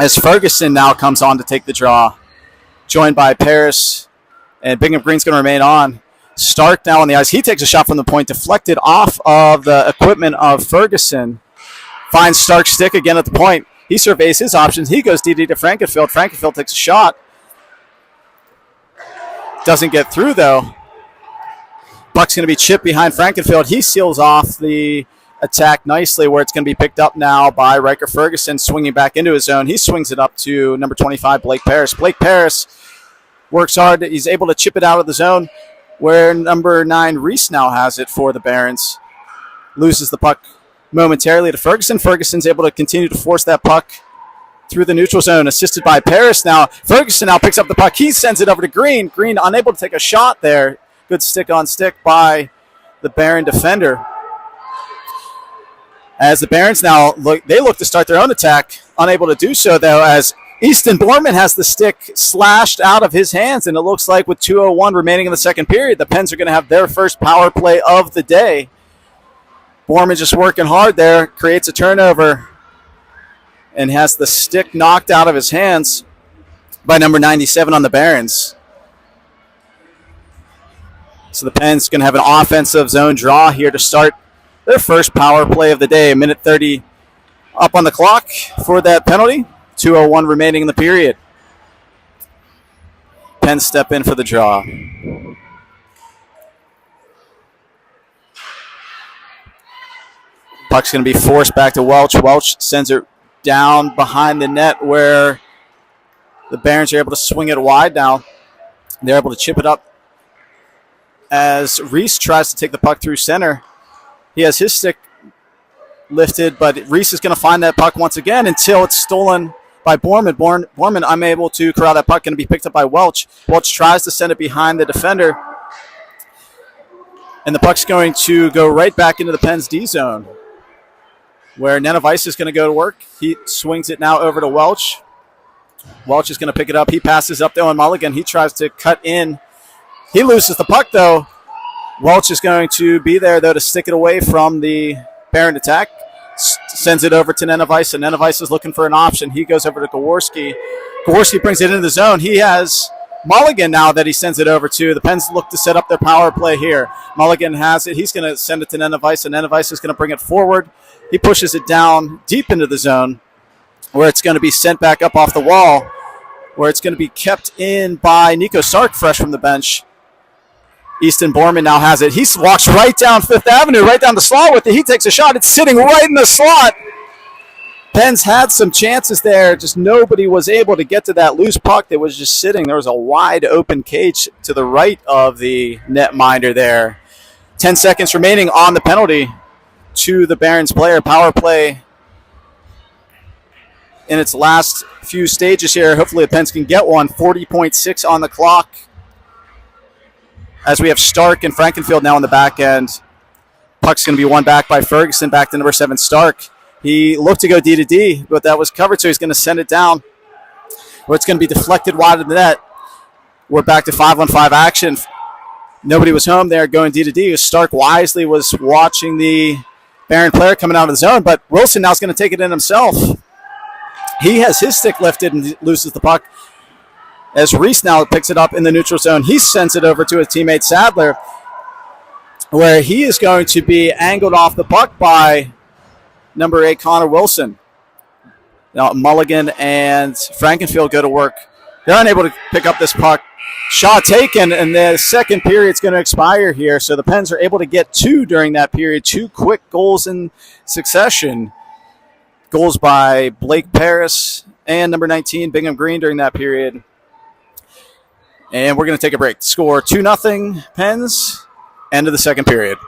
as Ferguson now comes on to take the draw, joined by Paris, and Bingham Green's going to remain on. Stark now on the ice. He takes a shot from the point, deflected off of the equipment of Ferguson. Finds Stark's stick again at the point. He surveys his options. He goes DD to Frankenfield. Frankenfield takes a shot. Doesn't get through, though. Puck's going to be chipped behind Frankenfield. He seals off the attack nicely where it's going to be picked up now by Riker Ferguson, swinging back into his zone. He swings it up to number 25, Blake Paris. Blake Paris works hard. He's able to chip it out of the zone where number 9, Reese, now has it for the Barons. Loses the puck momentarily to Ferguson. Ferguson's able to continue to force that puck through the neutral zone, assisted by Paris now. Ferguson now picks up the puck. He sends it over to Green. Green unable to take a shot there. Good stick on stick by the Barron defender. As the Barons now look to start their own attack, unable to do so, though, as Easton Borman has the stick slashed out of his hands, and it looks like with 2:01 remaining in the second period, the Pens are going to have their first power play of the day. Borman just working hard there, creates a turnover, and has the stick knocked out of his hands by number 97 on the Barons. So the Pens going to have an offensive zone draw here to start their first power play of the day. A minute 30 up on the clock for that penalty. 2:01 remaining in the period. Pens step in for the draw. Puck's going to be forced back to Welch. Welch sends it down behind the net where the Barons are able to swing it wide now. They're able to chip it up as Reese tries to take the puck through center. He has his stick lifted, but Reese is going to find that puck once again until it's stolen by Borman. Borman unable to corral that puck, going to be picked up by Welch. Welch tries to send it behind the defender, and the puck's going to go right back into the Pens D zone, where Nenevich is going to go to work. He swings it now over to Welch. Welch is going to pick it up. He passes up to Owen Mulligan. He tries to cut in. He loses the puck, though. Welch is going to be there, though, to stick it away from the Baron attack. Sends it over to Nenevich, and Nenevich is looking for an option. He goes over to Gaworski. Gaworski brings it into the zone. He has Mulligan now that he sends it over to. The Pens look to set up their power play here. Mulligan has it. He's going to send it to Nenevich, and Nenevich is going to bring it forward. He pushes it down deep into the zone, where it's going to be sent back up off the wall, where it's going to be kept in by Nico Sark, fresh from the bench. Easton Borman now has it. He walks right down Fifth Avenue, right down the slot with it. He takes a shot. It's sitting right in the slot. Pens had some chances there. Just nobody was able to get to that loose puck that was just sitting. There was a wide open cage to the right of the netminder there. 10 seconds remaining on the penalty to the Barons player. Power play in its last few stages here. Hopefully the Pens can get one. 40.6 on the clock, as we have Stark and Frankenfield now on the back end. Puck's going to be won back by Ferguson, back to number 7, Stark. He looked to go D to D, but that was covered, so he's going to send it down, where it's going to be deflected wide of the net. We're back to 5-on-5 action. Nobody was home there going D to D. Stark wisely was watching the Baron player coming out of the zone, but Wilson now is going to take it in himself. He has his stick lifted and loses the puck, as Reese now picks it up in the neutral zone. He sends it over to his teammate Sadler, where he is going to be angled off the puck by number 8, Connor Wilson. Now Mulligan and Frankenfield go to work. They're unable to pick up this puck. Shot taken, and the second period is going to expire here. So the Pens are able to get 2 during that period. 2 quick goals in succession. Goals by Blake Paris and number 19, Bingham Green, during that period. And we're going to take a break. Score 2-0 Pens. End of the second period.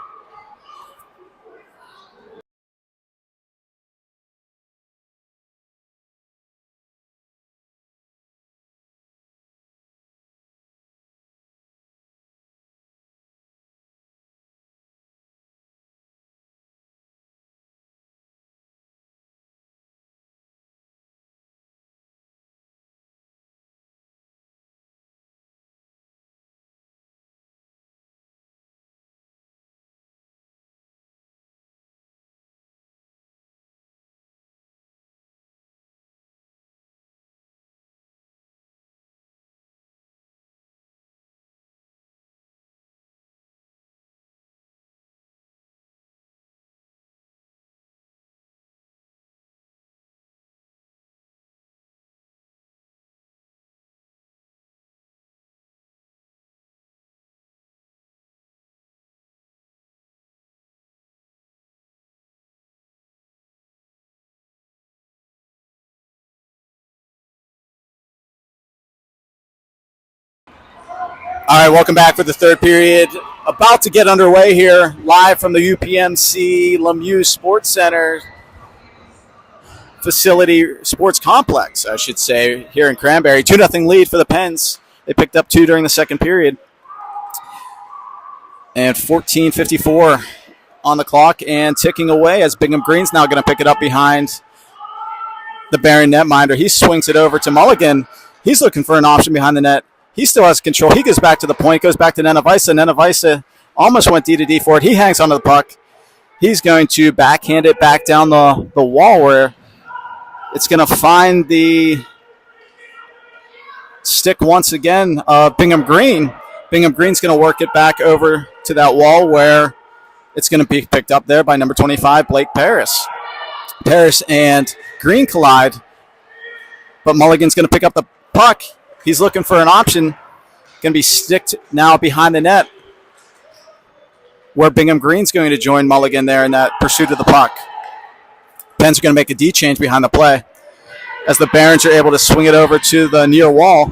All right, welcome back for the third period. About to get underway here, live from the UPMC Lemieux Sports Center facility, sports complex, I should say, here in Cranberry. 2-0 lead for the Pens. They picked up 2 during the second period. And 14:54 on the clock and ticking away, as Bingham Green's now going to pick it up behind the Baron netminder. He swings it over to Mulligan. He's looking for an option behind the net. He still has control. He goes back to the point, goes back to Nenevich. Nenevich almost went D to D for it. He hangs onto the puck. He's going to backhand it back down the wall, where it's going to find the stick once again of Bingham Green. Bingham Green's going to work it back over to that wall where it's going to be picked up there by number 25, Blake Paris. Paris and Green collide, but Mulligan's going to pick up the puck. He's looking for an option. Going to be sticked now behind the net, where Bingham Green's going to join Mulligan there in that pursuit of the puck. Pens are going to make a D change behind the play as the Barons are able to swing it over to the near wall.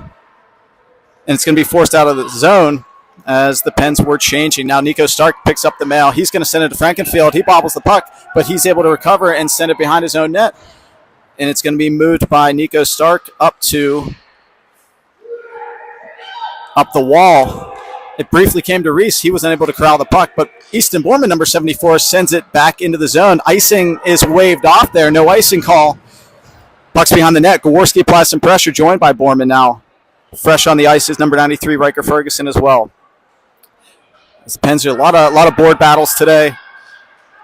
And it's going to be forced out of the zone as the Pens were changing. Now Nico Stark picks up the mail. He's going to send it to Frankenfield. He bobbles the puck, but he's able to recover and send it behind his own net. And it's going to be moved by Nico Stark up the wall. It briefly came to Reese. He was unable to corral the puck, but Easton Borman, number 74, sends it back into the zone. Icing is waved off there. No icing call. Puck's behind the net. Gaworski applies some pressure, joined by Borman now. Fresh on the ice is number 93, Riker Ferguson, as well. As the Pens are a lot of board battles today.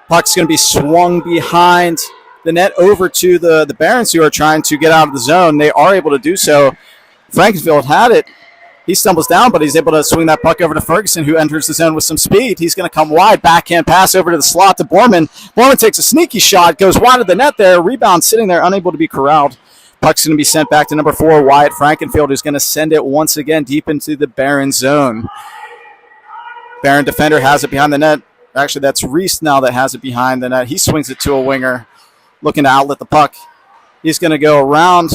Puck's going to be swung behind the net over to the Barons, who are trying to get out of the zone. They are able to do so. Frankenfield had it. He stumbles down, but he's able to swing that puck over to Ferguson, who enters the zone with some speed. He's going to come wide, backhand pass over to the slot to Borman. Borman takes a sneaky shot, goes wide of the net there. Rebound sitting there, unable to be corralled. Puck's going to be sent back to number 4, Wyatt Frankenfield, who's going to send it once again deep into the Baron zone. Baron defender has it behind the net. Actually, that's Reese now that has it behind the net. He swings it to a winger, looking to outlet the puck. He's going to go around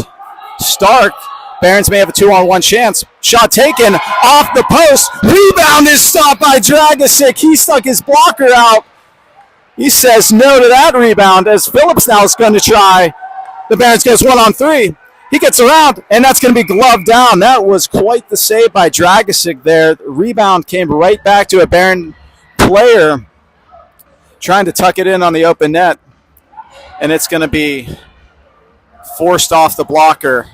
Stark. Barons may have a 2-on-1 chance. Shot taken off the post. Rebound is stopped by Dragosic. He stuck his blocker out. He says no to that rebound as Phillips now is going to try. The Barons gets 1-on-3. He gets around, and that's going to be gloved down. That was quite the save by Dragosic there. The rebound came right back to a Baron player trying to tuck it in on the open net, and it's going to be forced off the blocker.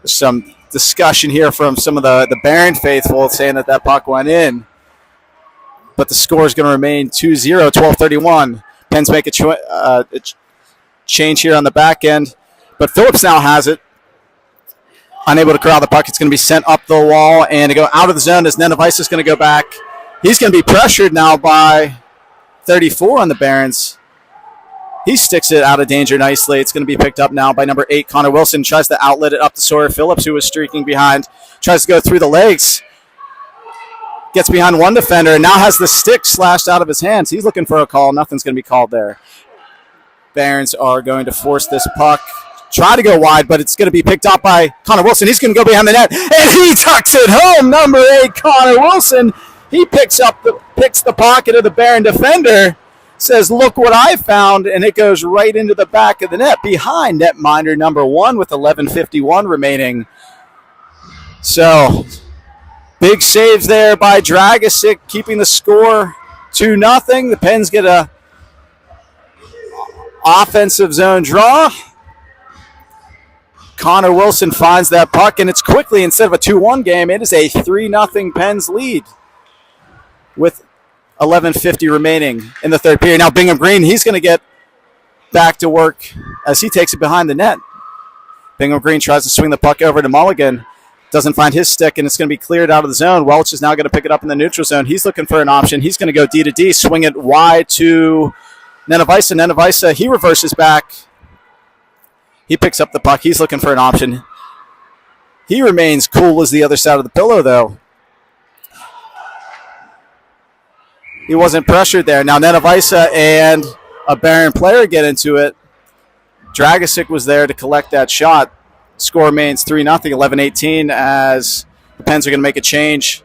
Some discussion here from some of the Baron faithful saying that puck went in. But the score is going to remain 2-0, 12:31. Pens make a change here on the back end. But Phillips now has it. Unable to corral the puck. It's going to be sent up the wall and to go out of the zone as Nenevisa is going to go back. He's going to be pressured now by 34 on the Barons. He sticks it out of danger nicely. It's going to be picked up now by number 8, Connor Wilson. Tries to outlet it up to Sawyer Phillips, who was streaking behind. Tries to go through the legs. Gets behind one defender and now has the stick slashed out of his hands. He's looking for a call. Nothing's going to be called there. Barons are going to force this puck. Try to go wide, but it's going to be picked up by Connor Wilson. He's going to go behind the net, and he tucks it home. Number 8, Connor Wilson. He picks the pocket of the Baron defender. Says, look what I found, and it goes right into the back of the net behind netminder number 1 with 11:51 remaining. So, big saves there by Dragosic, keeping the score 2-0. The Pens get a offensive zone draw. Connor Wilson finds that puck, and it's quickly, instead of a 2-1 game, it is a 3-0 Pens lead with 11:50 remaining in the third period. Now Bingham Green, he's going to get back to work as he takes it behind the net. Bingham Green tries to swing the puck over to Mulligan. Doesn't find his stick, and it's going to be cleared out of the zone. Welch is now going to pick it up in the neutral zone. He's looking for an option. He's going to go D to D, swing it wide to Nenevisa. Nenevisa, he reverses back. He picks up the puck. He's looking for an option. He remains cool as the other side of the pillow, though. He wasn't pressured there. Now Nenevisa and a Baron player get into it. Dragosic was there to collect that shot. Score remains 3-0, 11:18, as the Pens are going to make a change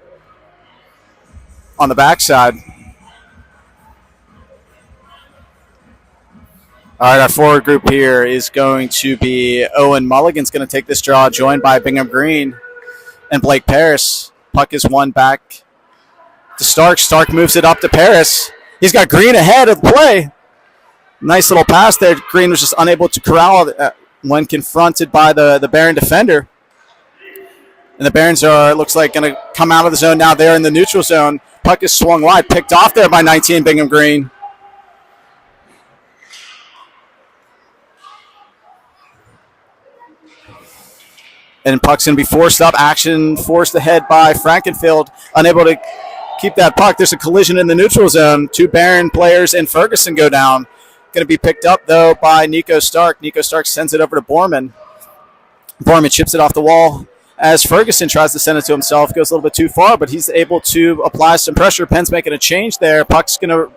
on the backside. All right, our forward group here is going to be Owen Mulligan's going to take this draw, joined by Bingham Green and Blake Paris. Puck is won back to Stark. Stark moves it up to Paris. He's got Green ahead of the play. Nice little pass there. Green was just unable to corral when confronted by the Baron defender. And the Barons are, looks like, going to come out of the zone now. They're in the neutral zone. Puck is swung wide, picked off there by 19, Bingham Green. And puck's going to be forced up. Action forced ahead by Frankenfield. Unable to keep that puck. There's a collision in the neutral zone. 2 Barron players and Ferguson go down. Going to be picked up, though, by Nico Stark. Nico Stark sends it over to Borman. Borman chips it off the wall as Ferguson tries to send it to himself. Goes a little bit too far, but he's able to apply some pressure. Penn's making a change there. Puck's going to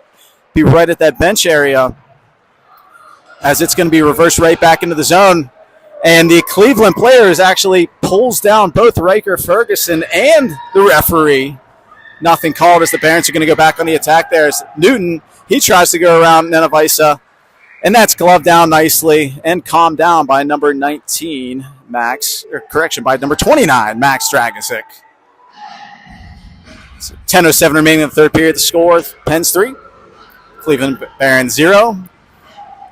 be right at that bench area as it's going to be reversed right back into the zone. And the Cleveland players actually pulls down both Riker Ferguson and the referee. Nothing called as the Barons are going to go back on the attack there. As Newton, he tries to go around Nenavisa, and that's gloved down nicely and calmed down by number 19, by number 29, Max Dragosic. So 10:07 remaining in the third period. The score, Pens 3, Cleveland Barons 0.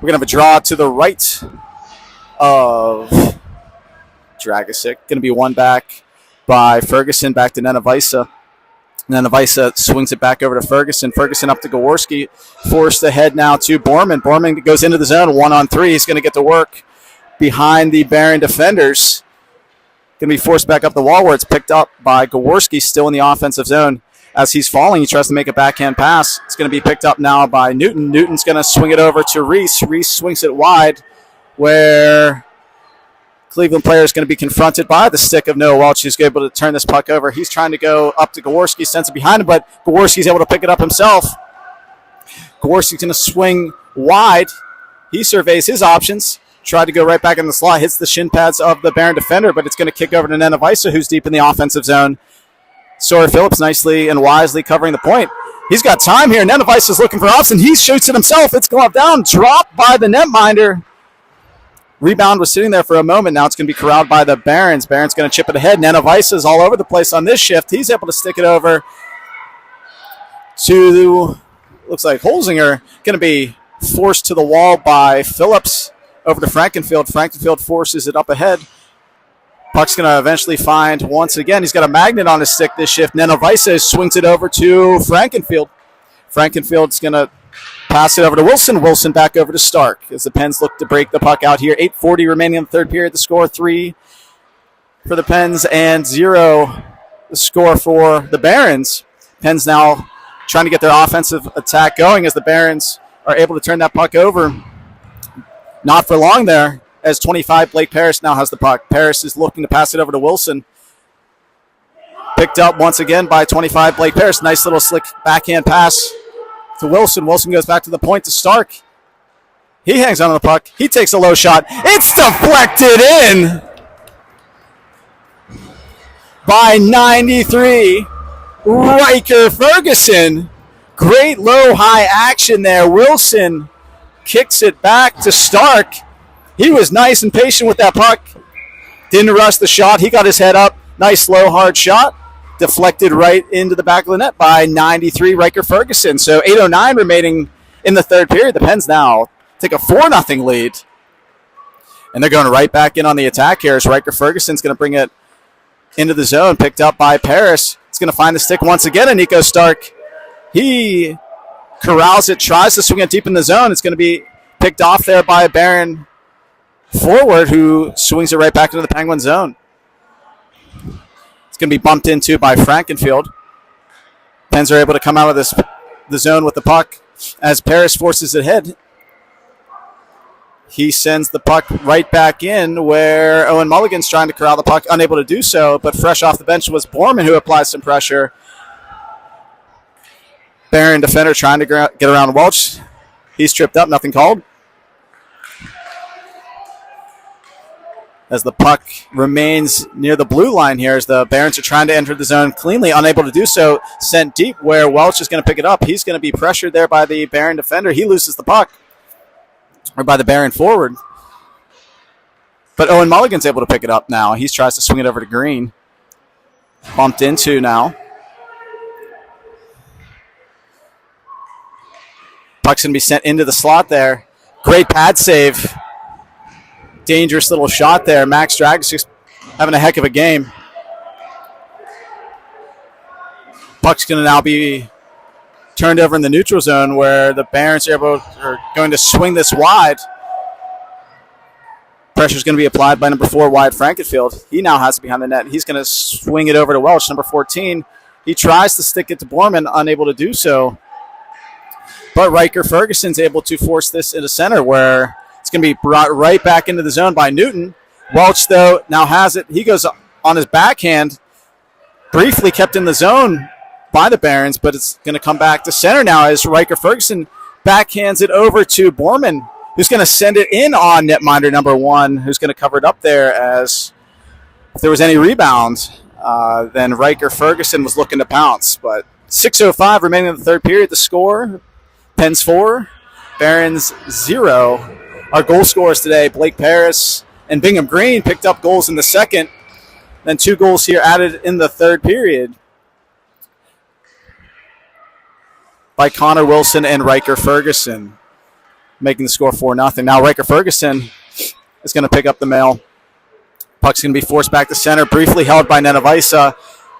We're going to have a draw to the right of Dragosic. Going to be one back by Ferguson, back to Nenavisa. Nenavisa swings it back over to Ferguson. Ferguson up to Gaworski. Forced ahead now to Borman. Borman goes into the zone, 1-on-3. He's going to get to work behind the Barron defenders. Going to be forced back up the wall where it's picked up by Gaworski, still in the offensive zone. As he's falling, he tries to make a backhand pass. It's going to be picked up now by Newton. Newton's going to swing it over to Reese. Reese swings it wide, where Cleveland player is going to be confronted by the stick of Noah Welch, who's able to turn this puck over. He's trying to go up to Gaworski, sends it behind him, but Gaworski's able to pick it up himself. Gaworski's going to swing wide. He surveys his options. Tried to go right back in the slot, hits the shin pads of the Barron defender, but it's going to kick over to Nenavisa, who's deep in the offensive zone. Sawyer Phillips nicely and wisely covering the point. He's got time here. Nenavisa's looking for option. He shoots it himself. It's gloved down, dropped by the netminder. Rebound was sitting there for a moment. Now it's going to be corralled by the Barons. Barons going to chip it ahead. Nenavisa's all over the place on this shift. He's able to stick it over to, looks like Holzinger. Going to be forced to the wall by Phillips over to Frankenfield. Frankenfield forces it up ahead. Puck's going to eventually find, once again, he's got a magnet on his stick this shift. Nenavisa swings it over to Frankenfield. Frankenfield's going to pass it over to Wilson. Wilson back over to Stark as the Pens look to break the puck out here. 8:40 remaining in the third period. The score 3 for the Pens and 0 the score for the Barons. Pens now trying to get their offensive attack going as the Barons are able to turn that puck over. Not for long there, as 25 Blake Paris now has the puck. Paris is looking to pass it over to Wilson. Picked up once again by 25 Blake Paris. Nice little slick backhand pass to Wilson. Wilson goes back to the point to Stark. He hangs on to the puck. He takes a low shot. It's deflected in by 93 Riker Ferguson. Great low-high action there. Wilson kicks it back to Stark. He was nice and patient with that puck. Didn't rush the shot. He got his head up. Nice low, hard shot. Deflected right into the back of the net by 93 Riker Ferguson. So 8:09 remaining in the third period. The Pens now take a 4-0 lead. And they're going right back in on the attack here as Riker Ferguson's going to bring it into the zone. Picked up by Paris. It's going to find the stick once again, and Nico Stark. He corrals it, tries to swing it deep in the zone. It's going to be picked off there by a Barron forward who swings it right back into the Penguin zone. It's going to be bumped into by Frankenfield. Pens are able to come out of the zone with the puck as Paris forces it ahead. He sends the puck right back in where Owen Mulligan's trying to corral the puck, unable to do so, but fresh off the bench was Borman who applies some pressure. Barron defender trying to get around Welch. He's tripped up, nothing called. As the puck remains near the blue line here as the Barons are trying to enter the zone cleanly, unable to do so, sent deep where Welch is going to pick it up. He's going to be pressured there by the Barron defender. He loses the puck, or by the Barron forward. But Owen Mulligan's able to pick it up now. He tries to swing it over to Green. Bumped into now. Puck's going to be sent into the slot there. Great pad save. Dangerous little shot there. Max Drags just having a heck of a game. Puck's going to now be turned over in the neutral zone where the Barons are going to swing this wide. Pressure's going to be applied by number 4, Wyatt Frankenfield. He now has it behind the net. He's going to swing it over to Welch, number 14. He tries to stick it to Borman, unable to do so. But Riker Ferguson's able to force this into center, where it's going to be brought right back into the zone by Newton. Welch, though, now has it. He goes on his backhand, briefly kept in the zone by the Barons, but it's going to come back to center now as Riker Ferguson backhands it over to Borman, who's going to send it in on netminder number 1, who's going to cover it up there, as if there was any rebound, then Riker Ferguson was looking to pounce. But 6:05 remaining in the third period. The score, Pens 4, Barons 0. Our goal scorers today, Blake Paris and Bingham Green, picked up goals in the second. Then 2 goals here added in the third period by Connor Wilson and Riker Ferguson, making the score 4-0. Now Riker Ferguson is going to pick up the mail. Puck's going to be forced back to center, briefly held by Nenavisa.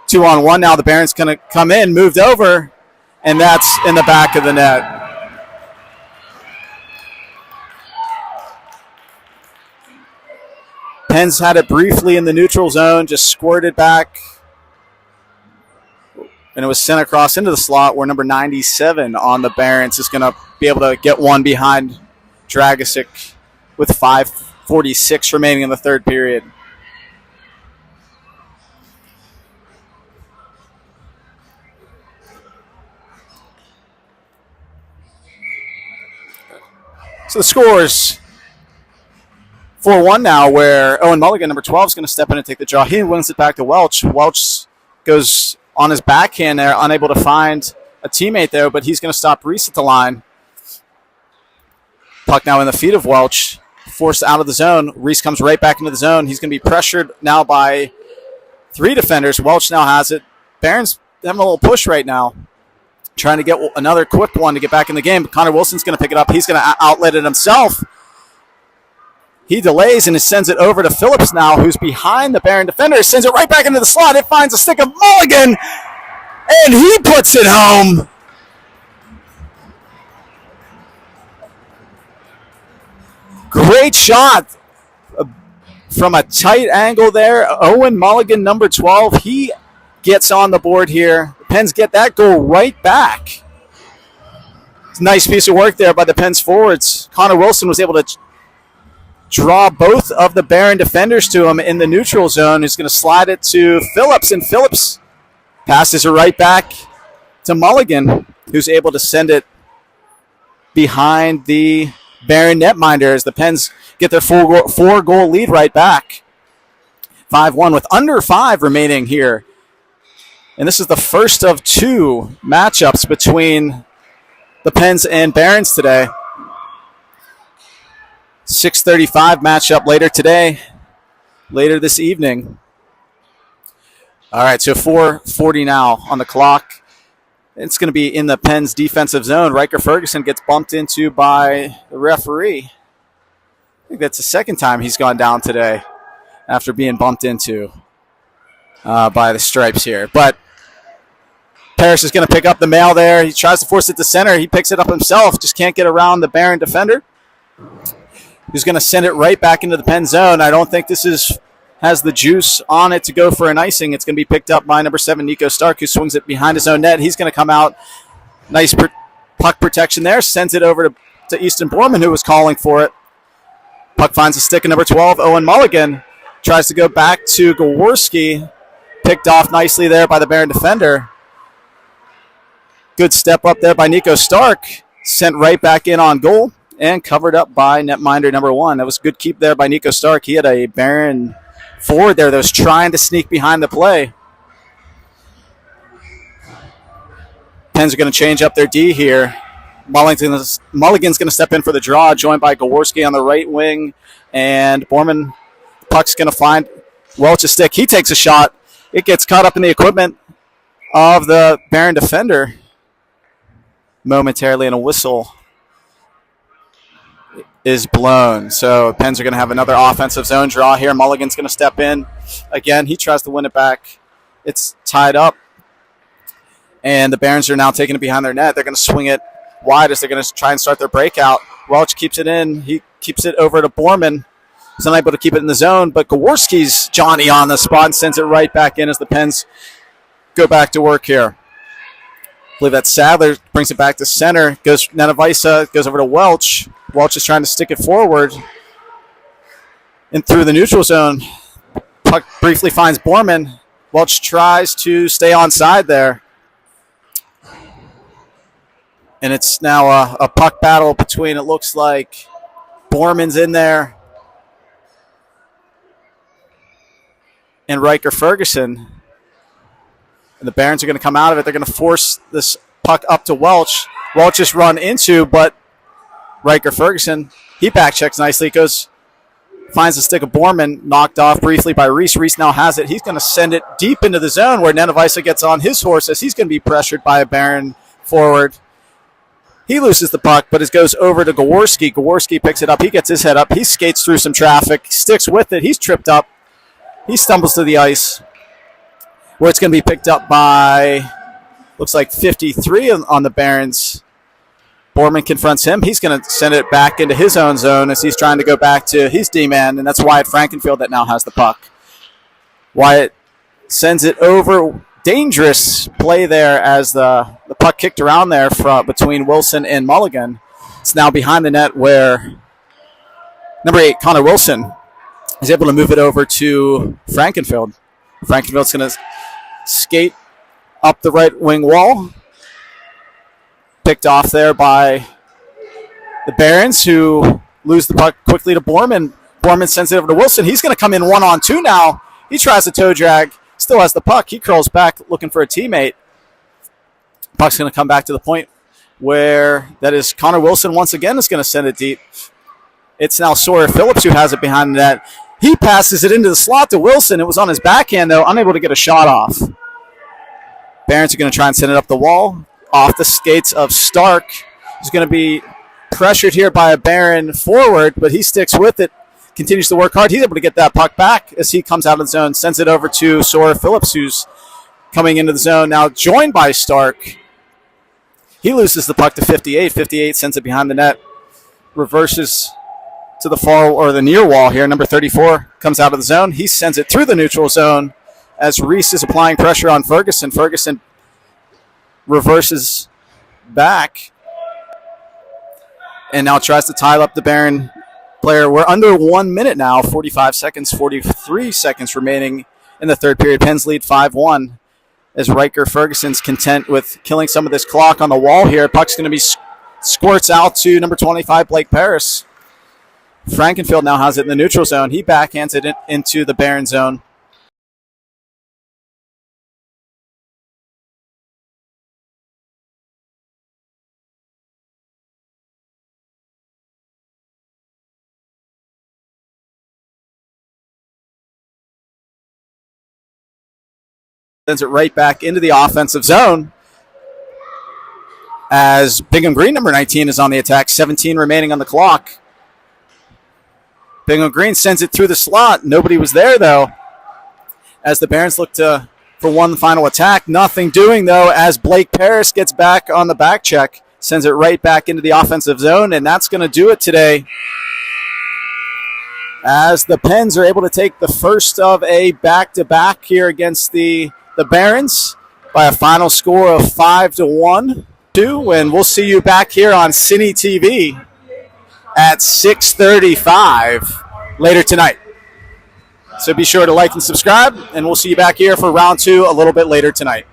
2-on-1 now. The Barons going to come in, moved over, and that's in the back of the net. Pens had it briefly in the neutral zone, just squirted back, and it was sent across into the slot, where number 97 on the Barons is going to be able to get one behind Dragosic with 5:46 remaining in the third period. So the scores 4-1 now, where Owen Mulligan, number 12, is going to step in and take the draw. He wins it back to Welch. Welch goes on his backhand there, unable to find a teammate there, but he's going to stop Reese at the line. Puck now in the feet of Welch, forced out of the zone. Reese comes right back into the zone. He's going to be pressured now by 3 defenders. Welch now has it. Barron's having a little push right now, trying to get another quick one to get back in the game. But Connor Wilson's going to pick it up. He's going to outlet it himself. He delays and sends it over to Phillips now, who's behind the Barron defender. Sends it right back into the slot. It finds a stick of Mulligan, and he puts it home. Great shot from a tight angle there. Owen Mulligan, number 12, he gets on the board here. The Pens get that goal right back. It's a nice piece of work there by the Pens forwards. Connor Wilson was able to draw both of the Barron defenders to him in the neutral zone. He's going to slide it to Phillips, and Phillips passes it right back to Mulligan, who's able to send it behind the Barron netminder as the Pens get their 4-goal lead right back. 5-1 with under 5 remaining here. And this is the first of 2 matchups between the Pens and Barons today. 6:35 matchup later this evening. All right, so 4:40 now on the clock. It's going to be in the Pens defensive zone. Riker Ferguson gets bumped into by the referee. I think that's the second time he's gone down today after being bumped into by the Stripes here. But Parrish is going to pick up the mail there. He tries to force it to center. He picks it up himself, just can't get around the Barron defender, who's going to send it right back into the Pen zone. I don't think this has the juice on it to go for an icing. It's going to be picked up by number 7, Nico Stark, who swings it behind his own net. He's going to come out. Nice puck protection there. Sends it over to Easton Borman, who was calling for it. Puck finds a stick of number 12, Owen Mulligan. Tries to go back to Gaworski. Picked off nicely there by the Barron defender. Good step up there by Nico Stark. Sent right back in on goal and covered up by netminder number 1. That was a good keep there by Nico Stark. He had a Barron forward there that was trying to sneak behind the play. Pens are going to change up their D here. Mulligan's going to step in for the draw, joined by Gaworski on the right wing. And Borman, the puck's going to find Welch's stick. He takes a shot. It gets caught up in the equipment of the Barron defender momentarily, and a whistle is blown. So Pens are going to have another offensive zone draw here. Mulligan's going to step in. Again, he tries to win it back. It's tied up. And the Barons are now taking it behind their net. They're going to swing it wide as they're going to try and start their breakout. Welch keeps it in. He keeps it over to Borman. was unable to keep it in the zone, but Gaworski's Johnny on the spot and sends it right back in as the Pens go back to work here. I believe that Sadler brings it back to center. Nanavisa goes over to Welch. Welch is trying to stick it forward and through the neutral zone. Puck briefly finds Borman. Welch tries to stay onside there. And it's now a puck battle between, it looks like, Borman's in there and Riker Ferguson. And the Barons are going to come out of it. They're going to force this puck up to Welch. Welch is run into, but Riker Ferguson, he back checks nicely. Finds the stick of Borman, knocked off briefly by Reese. Reese now has it. He's going to send it deep into the zone where Nanavisa gets on his horse as he's going to be pressured by a Baron forward. He loses the puck, but it goes over to Gaworski. Gaworski picks it up. He gets his head up. He skates through some traffic, sticks with it. He's tripped up. He stumbles to the ice where it's going to be picked up by, looks like 53 on the Barons. Borman confronts him. He's going to send it back into his own zone as he's trying to go back to his D-man, and that's Wyatt Frankenfield that now has the puck. Wyatt sends it over. Dangerous play there as the puck kicked around there between Wilson and Mulligan. It's now behind the net where number 8, Connor Wilson, is able to move it over to Frankenfield. Frankenfield's going to skate up the right wing wall. Picked off there by the Barons, who lose the puck quickly to Borman. Borman sends it over to Wilson. He's going to come in 1-on-2 now. He tries a toe drag. Still has the puck. He curls back looking for a teammate. Puck's going to come back to the point where that is Connor Wilson once again is going to send it deep. It's now Sawyer Phillips who has it behind the net. He passes it into the slot to Wilson. It was on his backhand, though, unable to get a shot off. Barons are going to try and send it up the wall. Off the skates of Stark. He's going to be pressured here by a Baron forward, but he sticks with it, continues to work hard. He's able to get that puck back as he comes out of the zone, sends it over to Sawyer Phillips, who's coming into the zone now, joined by Stark. He loses the puck to 58. 58 sends it behind the net, reverses to the far or the near wall here. Number 34 comes out of the zone. He sends it through the neutral zone as Reese is applying pressure on Ferguson. Ferguson reverses back and now tries to tie up the Baron player. We're under 1 minute now, 43 seconds remaining in the third period. Pens lead 5-1 as Riker Ferguson's content with killing some of this clock on the wall here. Puck's going to be squirts out to number 25, Blake Paris. Frankenfield now has it in the neutral zone. He backhands it into the Baron zone. Sends it right back into the offensive zone as Bingham Green, number 19, is on the attack. 17 remaining on the clock. Bingham Green sends it through the slot. Nobody was there, though, as the Barons look for one final attack. Nothing doing, though, as Blake Paris gets back on the back check, sends it right back into the offensive zone, and that's going to do it today, as the Pens are able to take the first of a back-to-back here against the Barons by a final score of 5-1. And we'll see you back here on Cine TV at 6:35 later tonight. So be sure to like and subscribe, and we'll see you back here for round 2 a little bit later tonight.